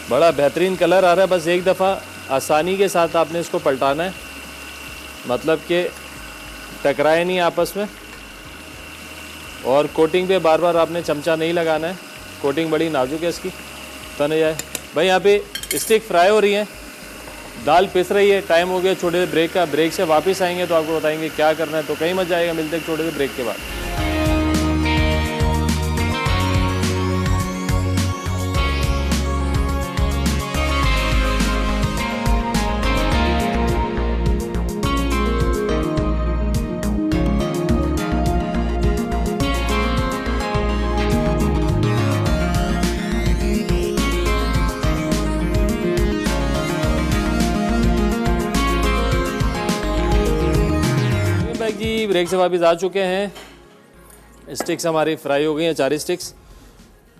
A: बड़ा बेहतरीन कलर आ रहा है। बस एक दफ़ा आसानी के साथ आपने इसको पलटाना है, मतलब कि टकराए नहीं आपस में। और कोटिंग पे बार बार आपने चमचा नहीं लगाना है, कोटिंग बड़ी नाजुक है इसकी, तने जाए। भाई यहाँ पे स्टिक फ्राई हो रही है, दाल पिस रही है, टाइम हो गया छोटे से ब्रेक का। ब्रेक से वापस आएंगे तो आपको बताएंगे क्या करना है। तो कहीं मत जाएगा, मिलते हैं छोटे से ब्रेक के बाद। जी ब्रेक से वापस आ चुके हैं। स्टिक्स हमारी फ्राई हो गई हैं, 4 स्टिक्स,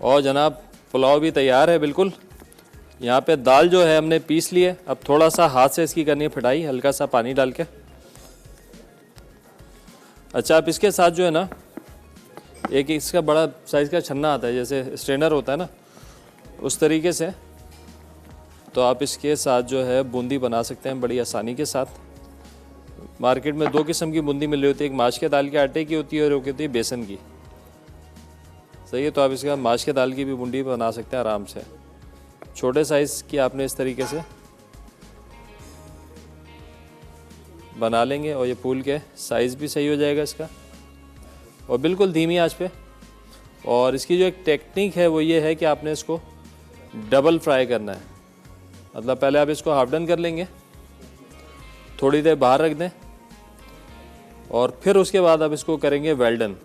A: और जनाब पुलाव भी तैयार है बिल्कुल। यहाँ पे दाल जो है हमने पीस ली है। अब थोड़ा सा हाथ से इसकी करनी है फिटाई, हल्का सा पानी डाल के। अच्छा, आप इसके साथ जो है ना एक इसका बड़ा साइज़ का छन्ना आता है, जैसे स्ट्रेनर होता है ना, उस तरीके से। तो आप इसके साथ जो है बूंदी बना सकते हैं बड़ी आसानी के साथ। मार्केट में 2 किस्म की बूंदी मिल रही होती है, एक माश के दाल के आटे की होती है और एक होती है बेसन की। सही है, तो आप इसका माश के दाल की भी बूंदी बना सकते हैं आराम से। छोटे साइज़ की आपने इस तरीके से बना लेंगे और ये फूल के साइज़ भी सही हो जाएगा इसका, और बिल्कुल धीमी आंच पे। और इसकी जो एक टेक्निक है वो ये है कि आपने इसको डबल फ्राई करना है। मतलब पहले आप इसको हाफ डन कर लेंगे, थोड़ी देर बाहर रख दें, और फिर उसके बाद आप इसको करेंगे वेल डन।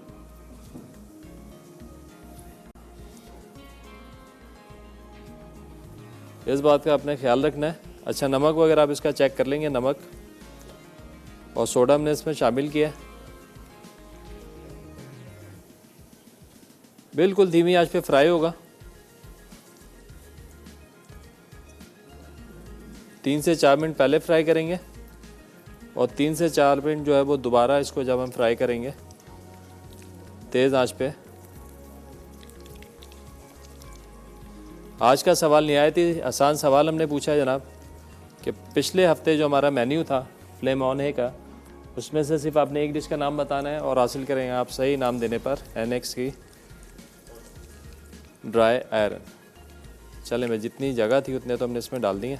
A: इस बात का आपने ख्याल रखना है। अच्छा, नमक वगैरह आप इसका चेक कर लेंगे, नमक और सोडा हमने इसमें शामिल किया। बिल्कुल धीमी आंच पे फ्राई होगा। 3 से 4 मिनट पहले फ्राई करेंगे और 3 से 4 मिनट जो है वो दोबारा इसको जब हम फ्राई करेंगे तेज़ आंच पे। आज का सवाल निहायत ही आसान सवाल हमने पूछा है जनाब, कि पिछले हफ्ते जो हमारा मेन्यू था फ्लेम ऑन है का, उसमें से सिर्फ आपने एक डिश का नाम बताना है और हासिल करेंगे आप सही नाम देने पर NX की ड्राई आयरन। चले, मैं जितनी जगह थी उतने तो हमने इसमें डाल दिए,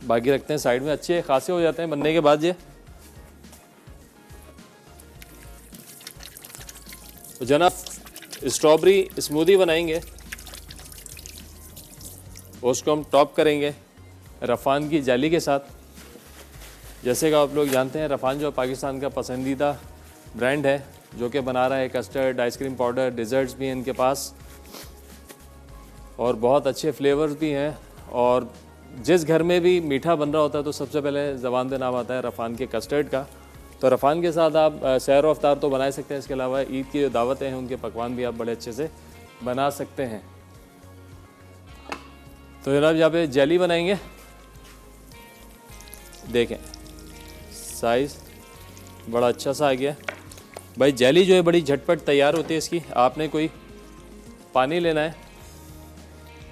A: बाकी रखते हैं साइड में। अच्छे खासे हो जाते हैं बनने के बाद। ये तो जनाब स्ट्रॉबेरी स्मूदी बनाएंगे, उसको हम टॉप करेंगे रफ़ान की जेली के साथ। जैसे कि आप लोग जानते हैं, रफ़ान जो पाकिस्तान का पसंदीदा ब्रांड है, जो कि बना रहा है कस्टर्ड, आइसक्रीम पाउडर, डिज़र्ट्स भी हैं इनके पास, और बहुत अच्छे फ्लेवर्स भी हैं। और जिस घर में भी मीठा बन रहा होता है तो सबसे पहले ज़बान पे नाम आता है रफ़ान के कस्टर्ड का। तो रफ़ान के साथ आप सहर और इफ्तार तो बना सकते हैं। इसके अलावा ईद की जो दावतें हैं उनके पकवान भी आप बड़े अच्छे से बना सकते हैं। तो जनाब यहाँ पे जेली बनाएंगे, देखें साइज़ बड़ा अच्छा सा आ गया भाई। जेली जो है बड़ी झटपट तैयार होती है इसकी। आपने कोई पानी लेना है,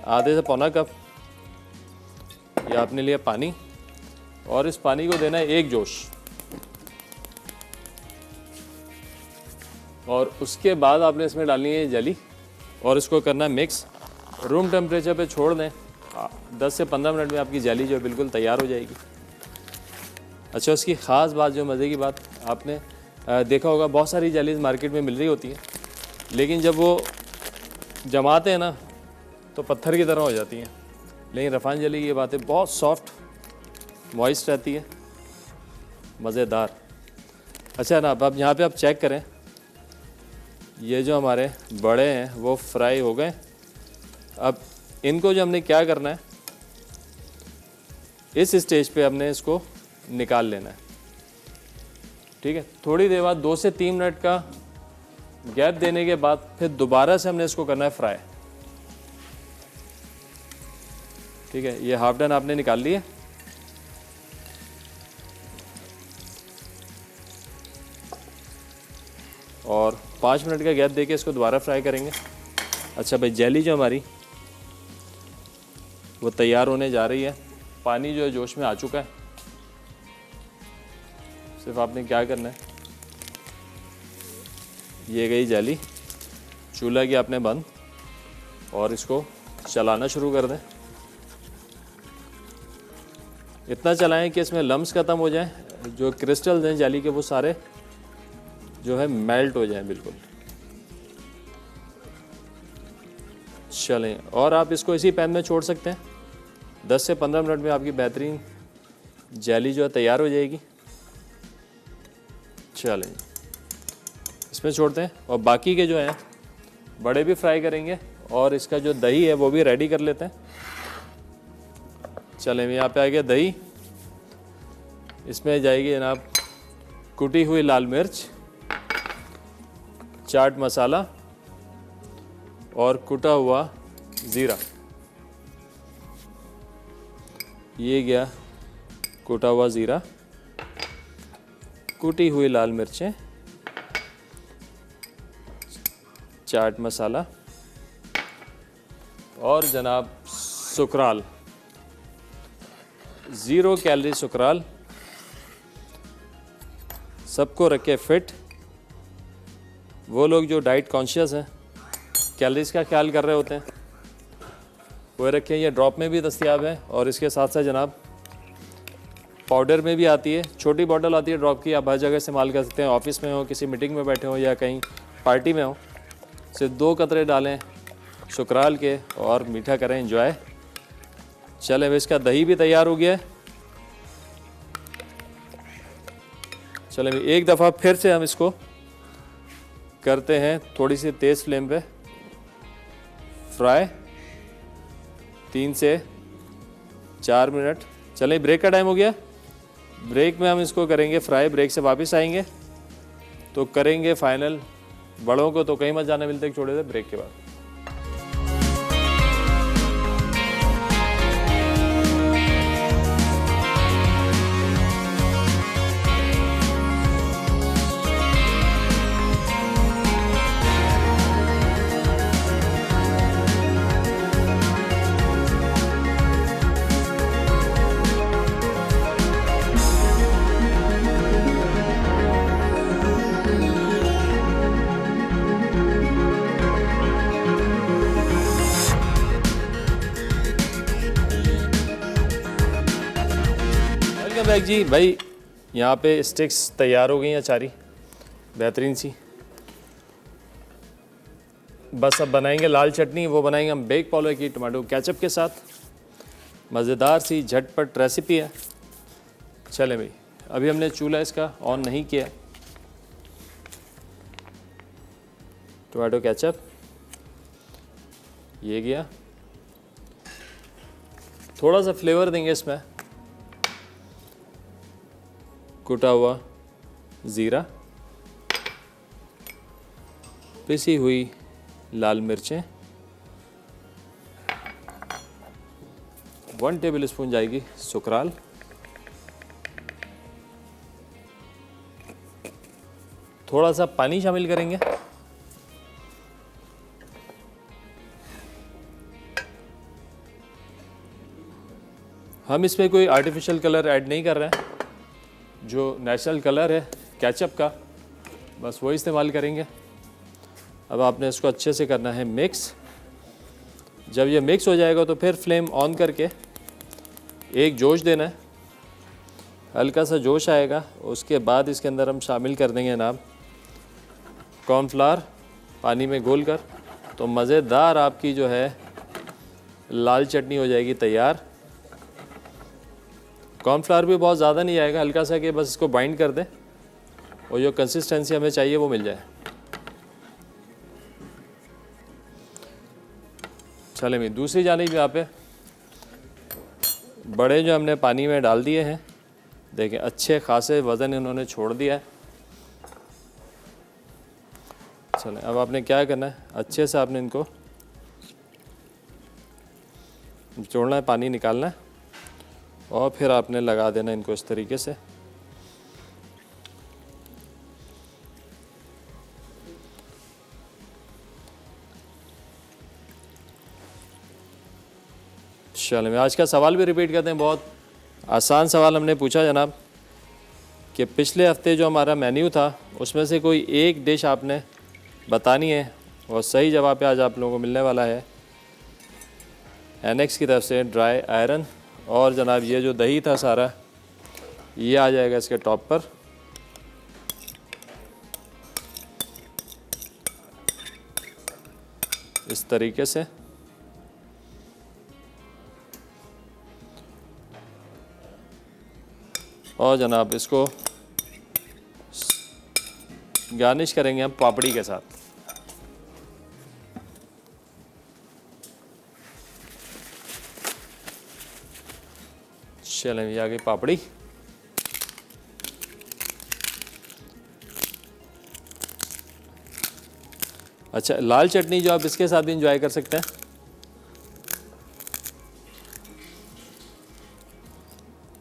A: आधे से पौना कप या आपने लिया पानी, और इस पानी को देना है 1 जोश, और उसके बाद आपने इसमें डालनी है जेली और इसको करना है मिक्स। रूम टेम्परेचर पे छोड़ दें, 10 से 15 मिनट में आपकी जेली जो है बिल्कुल तैयार हो जाएगी। अच्छा, उसकी ख़ास बात, जो मज़े की बात, आपने देखा होगा बहुत सारी जेलीज़ मार्केट में मिल रही होती हैं, लेकिन जब वो जमाते हैं ना तो पत्थर की तरह हो जाती हैं। लेकिन रफ़ान जेली की ये बात है, बहुत सॉफ्ट मॉइस्ट रहती है, मज़ेदार। अच्छा ना, अब यहाँ पे आप चेक करें, ये जो हमारे बड़े हैं वो फ्राई हो गए। अब इनको जो हमने क्या करना है, इस स्टेज पे हमने इसको निकाल लेना है। ठीक है, थोड़ी देर बाद 2 से 3 मिनट का गैप देने के बाद फिर दोबारा से हमने इसको करना है फ्राई। ठीक है, ये हाफ डन आपने निकाल लिए। और 5 मिनट का गैप देके इसको दोबारा फ्राई करेंगे। अच्छा भाई, जेली जो हमारी वो तैयार होने जा रही है। पानी जो है जोश में आ चुका है। सिर्फ आपने क्या करना है, ये गई जेली, चूल्हा की आपने बंद, और इसको चलाना शुरू कर दें। इतना चलाएं कि इसमें लम्स ख़त्म हो जाएं, जो क्रिस्टल्स हैं जेली के वो सारे जो है मेल्ट हो जाएं बिल्कुल। चलें, और आप इसको इसी पैन में छोड़ सकते हैं। 10 से 15 मिनट में आपकी बेहतरीन जेली जो है तैयार हो जाएगी। चलें, इसमें छोड़ते हैं, और बाकी के जो हैं बड़े भी फ्राई करेंगे, और इसका जो दही है वो भी रेडी कर लेते हैं। चलें, यहाँ पे आ गया दही। इसमें जाएगी जनाब कुटी हुई लाल मिर्च, चाट मसाला और कुटा हुआ ज़ीरा। ये गया कुटा हुआ ज़ीरा, कुटी हुई लाल मिर्चें, चाट मसाला और जनाब सुकराल, 0 कैलोरी सुकराल। सबको रखे फिट। वो लोग जो डाइट कॉन्शियस हैं, कैलोरीज का ख्याल कर रहे होते हैं, वो रखें। ये ड्रॉप में भी दस्तयाब है और इसके साथ साथ जनाब पाउडर में भी आती है। छोटी बॉटल आती है ड्रॉप की, आप हर जगह इस्तेमाल कर सकते हैं। ऑफिस में हो, किसी मीटिंग में बैठे हो या कहीं पार्टी में हो, सिर्फ 2 कतरे डालें सुकराल के और मीठा करें एंजॉय। चलें, अब इसका दही भी तैयार हो गया है। चलें, एक दफ़ा फिर से हम इसको करते हैं थोड़ी सी तेज़ फ्लेम पे फ्राई, 3 से 4 मिनट। चलें, ब्रेक का टाइम हो गया। ब्रेक में हम इसको करेंगे फ्राई। ब्रेक से वापस आएंगे तो करेंगे फाइनल। बड़ों को तो कहीं मत जाने मिलते छोटे से ब्रेक के बाद। बैग जी भाई, यहाँ पे स्टिक्स तैयार हो गई हैं अचारी बेहतरीन सी। बस अब बनाएंगे लाल चटनी। वो बनाएंगे हम बेक पॉलो की टमाटो केचप के साथ। मज़ेदार सी झटपट रेसिपी है। चलें भाई, अभी हमने चूल्हा इसका ऑन नहीं किया। टमाटो केचप ये गया, थोड़ा सा फ्लेवर देंगे इसमें कुटा हुआ ज़ीरा, पिसी हुई लाल मिर्चें, 1 टेबल स्पून जाएगी सुकराल, थोड़ा सा पानी शामिल करेंगे। हम इसमें कोई आर्टिफिशियल कलर ऐड नहीं कर रहे हैं। जो नेचुरल कलर है केचप का, बस वो इस्तेमाल करेंगे। अब आपने इसको अच्छे से करना है मिक्स। जब ये मिक्स हो जाएगा तो फिर फ्लेम ऑन करके एक जोश देना है। हल्का सा जोश आएगा, उसके बाद इसके अंदर हम शामिल कर देंगे जनाब कॉर्नफ्लावर पानी में घोल कर। तो मज़ेदार आपकी जो है लाल चटनी हो जाएगी तैयार। कॉर्नफ्लावर भी बहुत ज़्यादा नहीं आएगा, हल्का सा, कि बस इसको बाइंड कर दें और जो कंसिस्टेंसी हमें चाहिए वो मिल जाए। चले मैं दूसरी जानिब यहाँ पे बड़े जो हमने पानी में डाल दिए हैं, देखें अच्छे खासे वज़न इन्होंने छोड़ दिया है। चलें, अब आपने क्या करना है, अच्छे से आपने इनको जोड़ना है, पानी निकालना है और फिर आपने लगा देना इनको इस तरीके से। चलें, मैं आज का सवाल भी रिपीट करते हैं। बहुत आसान सवाल हमने पूछा जनाब कि पिछले हफ्ते जो हमारा मेन्यू था उसमें से कोई एक डिश आपने बतानी है और सही जवाब पे आज आप लोगों को मिलने वाला है एनेक्स की तरफ से ड्राई आयरन। और जनाब ये जो दही था सारा ये आ जाएगा इसके टॉप पर। इस तरीके से और जनाब इसको गार्निश करेंगे हम पापड़ी के साथ। चलें, ये आ गई पापड़ी। अच्छा, लाल चटनी जो आप इसके साथ भी इंजॉय कर सकते हैं।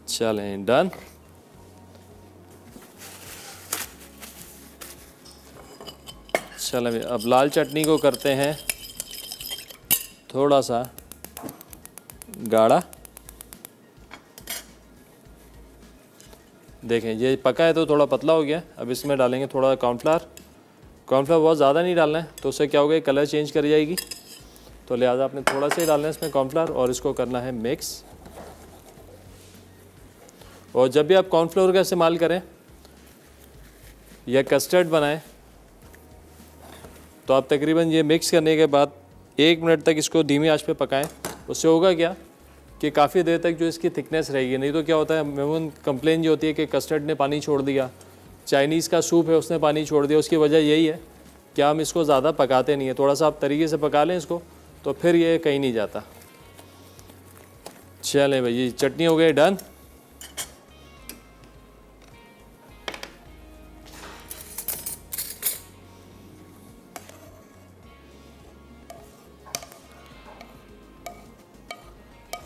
A: चलें, डन। चलो अब लाल चटनी को करते हैं थोड़ा सा गाढ़ा। देखें ये पका है तो थोड़ा पतला हो गया। अब इसमें डालेंगे थोड़ा कॉर्नफ्लावर। कॉर्नफ्लावर बहुत ज़्यादा नहीं डालना है, तो उससे क्या होगा, कलर चेंज कर जाएगी, तो लिहाजा आपने थोड़ा सा ही डालना है इसमें कॉर्नफ्लावर, और इसको करना है मिक्स। और जब भी आप कॉर्नफ्लावर का इस्तेमाल करें या कस्टर्ड बनाएं, तो आप तकरीबन ये मिक्स करने के बाद 1 मिनट तक इसको धीमी आंच पे पकाएं। उससे होगा क्या कि काफ़ी देर तक जो इसकी थिकनेस रहेगी। नहीं तो क्या होता है, मेमून कंप्लेन ये होती है कि कस्टर्ड ने पानी छोड़ दिया, चाइनीज़ का सूप है उसने पानी छोड़ दिया। उसकी वजह यही है कि हम इसको ज़्यादा पकाते नहीं है। थोड़ा सा आप तरीके से पका लें इसको, तो फिर ये कहीं नहीं जाता। चलें भाई, चटनी हो गई डन।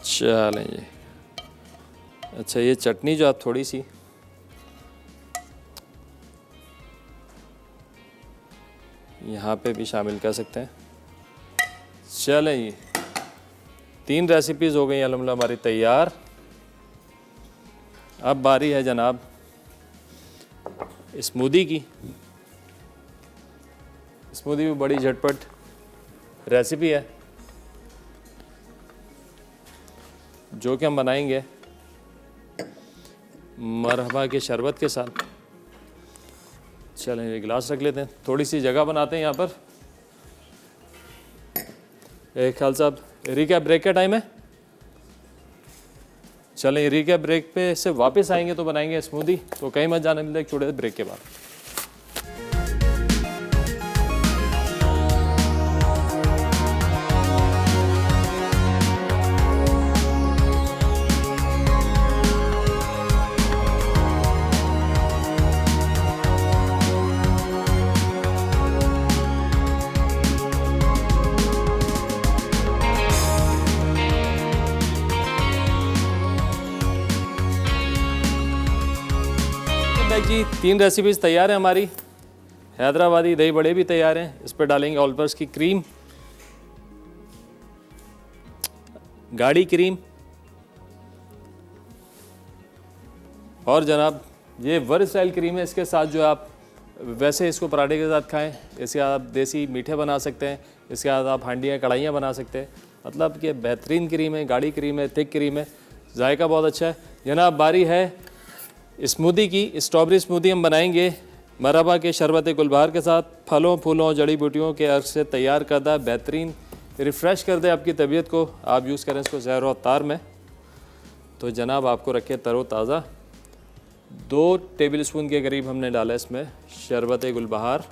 A: चलें जी, अच्छा ये चटनी जो आप थोड़ी सी यहाँ पे भी शामिल कर सकते हैं। चलें जी, 3 रेसिपीज़ हो गई अल्हम्दुलिल्लाह हमारी तैयार। अब बारी है जनाब स्मूदी की। स्मूदी भी बड़ी झटपट रेसिपी है जो कि हम बनाएंगे मरहबा के शरबत के साथ। चलें ये गिलास रख लेते हैं, थोड़ी सी जगह बनाते हैं यहाँ पर। एक ख्याल साहब रिकैप ब्रेक का टाइम है। चलें रिकैप ब्रेक पे से वापस आएंगे तो बनाएंगे स्मूदी, तो कहीं मत जाने मिलता है, एक छोटे से ब्रेक के बाद। जी 3 रेसिपीज़ तैयार हैं हमारी। हैदराबादी दही बड़े भी तैयार हैं। इस पर डालेंगे ऑल पर्पस की क्रीम, गाढ़ी क्रीम, और जनाब ये वर्सटाइल क्रीम है। इसके साथ जो आप वैसे इसको पराठे के साथ खाएं, इसके साथ आप देसी मीठे बना सकते हैं, इसके साथ आप हांडियाँ कढ़ाइयाँ बना सकते हैं। मतलब कि बेहतरीन क्रीम है, गाढ़ी क्रीम है, थिक क्रीम है, जायका बहुत अच्छा है। जनाब बारी है स्मूदी की। स्ट्रॉबेरी स्मूदी हम बनाएंगे मरहबा के शरबत गुलबहार के साथ। फलों, फूलों, जड़ी बूटियों के अर्क से तैयार करदा बेहतरीन, रिफ़्रेश कर दे आपकी तबीयत को। आप यूज़ करें इसको ज़हर और तार में, तो जनाब आपको रखे तरोताज़ा। 2 टेबलस्पून के करीब हमने डाला इसमें शरबत गुलबहार।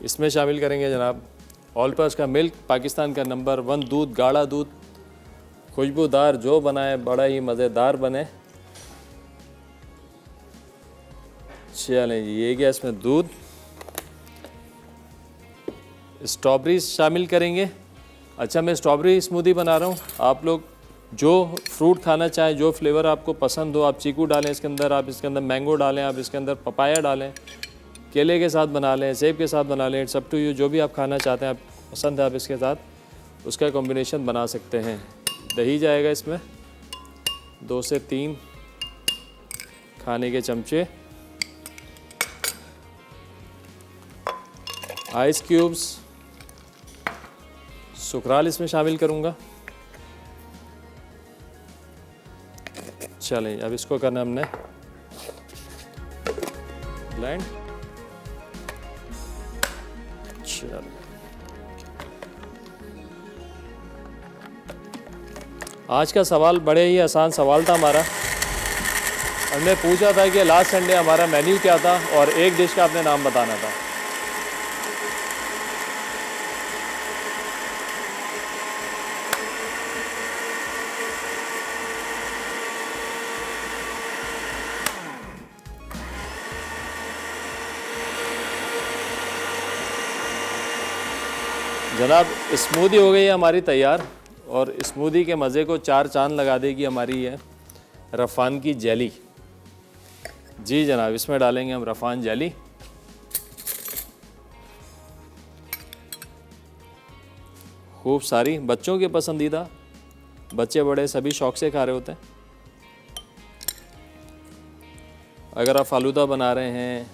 A: इसमें शामिल करेंगे जनाब ऑल पर्पस का मिल्क, पाकिस्तान का नंबर 1 दूध, गाढ़ा दूध, खुशबूदार, जो बनाए बड़ा ही मज़ेदार बने। चलें जी, ये गया इसमें दूध। स्ट्रॉबेरी शामिल करेंगे। अच्छा मैं स्ट्रॉबेरी स्मूदी बना रहा हूँ, आप लोग जो फ्रूट खाना चाहें, जो फ्लेवर आपको पसंद हो, आप चीकू डालें इसके अंदर, आप इसके अंदर मैंगो डालें, आप इसके अंदर पपाया डालें, केले के साथ बना लें, सेब के साथ बना लें, इट्स अप टू यू। जो भी आप खाना चाहते हैं, आप पसंद है, आप इसके साथ उसका कॉम्बिनेशन बना सकते हैं। दही जाएगा इसमें 2 से 3 खाने के चमचे। आइस क्यूब्स, सुकराल इसमें शामिल करूँगा। चलें अब इसको करना हमने ब्लेंड। चलो आज का सवाल बड़े ही आसान सवाल था हमारा। हमने पूछा था कि लास्ट संडे हमारा मेन्यू क्या था और एक डिश का आपने नाम बताना था। जनाब स्मूदी हो गई है हमारी तैयार, और स्मूदी के मज़े को 4 चांद लगा देगी हमारी ये रफ़ान की जेली। जी जनाब, इसमें डालेंगे हम रफ़ान जेली। खूब सारी, बच्चों के पसंदीदा, बच्चे बड़े सभी शौक से खा रहे होते हैं। अगर आप फालूदा बना रहे हैं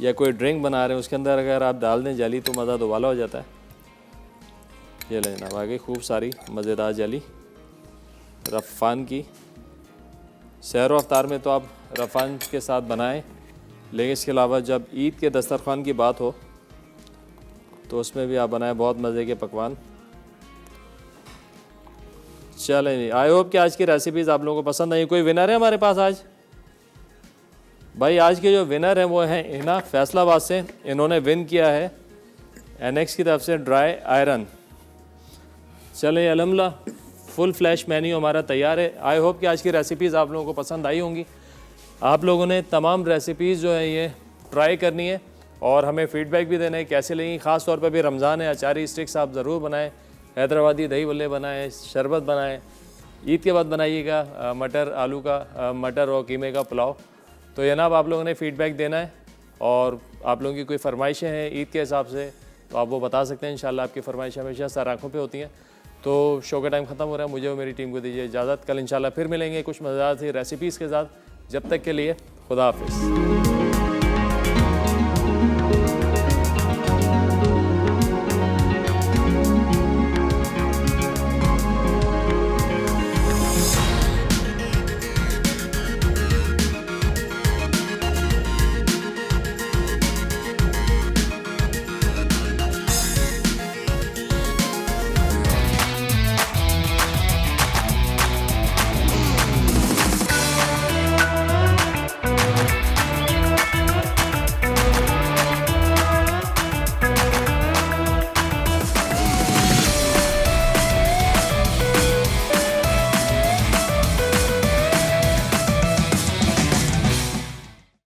A: या कोई ड्रिंक बना रहे हैं, उसके अंदर अगर आप डाल दें जेली तो मज़ा दोबाला हो जाता है। ये लें जनाब, आगे खूब सारी मज़ेदार जेली रफ़ान की। सहर व अफ्तार में तो आप रफ़ान के साथ बनाएं, लेकिन इसके अलावा जब ईद के दस्तरखान की बात हो तो उसमें भी आप बनाएं बहुत मज़े के पकवान। चलें जी, आई होप कि आज की रेसिपीज़ आप लोगों को पसंद आई। कोई विनर है हमारे पास आज? भाई आज के जो विनर हैं वो हैं इना फैसलाबाद से। इन्होंने विन किया है एनएक्स की तरफ से ड्राई आयरन। चलें अल्हम्दुलिल्लाह, फुल फ्लैश मेन्यू हमारा तैयार है। आई होप कि आज की रेसिपीज़ आप लोगों को पसंद आई होंगी। आप लोगों ने तमाम रेसिपीज़ जो है ये ट्राई करनी है और हमें फ़ीडबैक भी देना है कैसे लगी। ख़ास तौर पर भी रमज़ान है, अचारी स्टिक्स आप ज़रूर बनाएं, हैदराबादी दही बल्ले बनाएं, शरबत बनाएं। ईद के बाद बनाइएगा मटर आलू का मटर और कीमे का पुलाव। तो जनाब आप लोगों ने फ़ीडबैक देना है और आप लोगों की कोई फरमाइशें हैं ईद के हिसाब से तो आप वो बता सकते हैं। इंशाल्लाह आपकी फरमाइशें हमेशा सर आँखों पे होती हैं। तो शो का टाइम ख़त्म हो रहा है, मुझे और मेरी टीम को दीजिए इजाज़त। कल इंशाल्लाह फिर मिलेंगे कुछ मज़ेदार सी रेसिपीज़ के साथ। जब तक के लिए खुदा हाफिज़।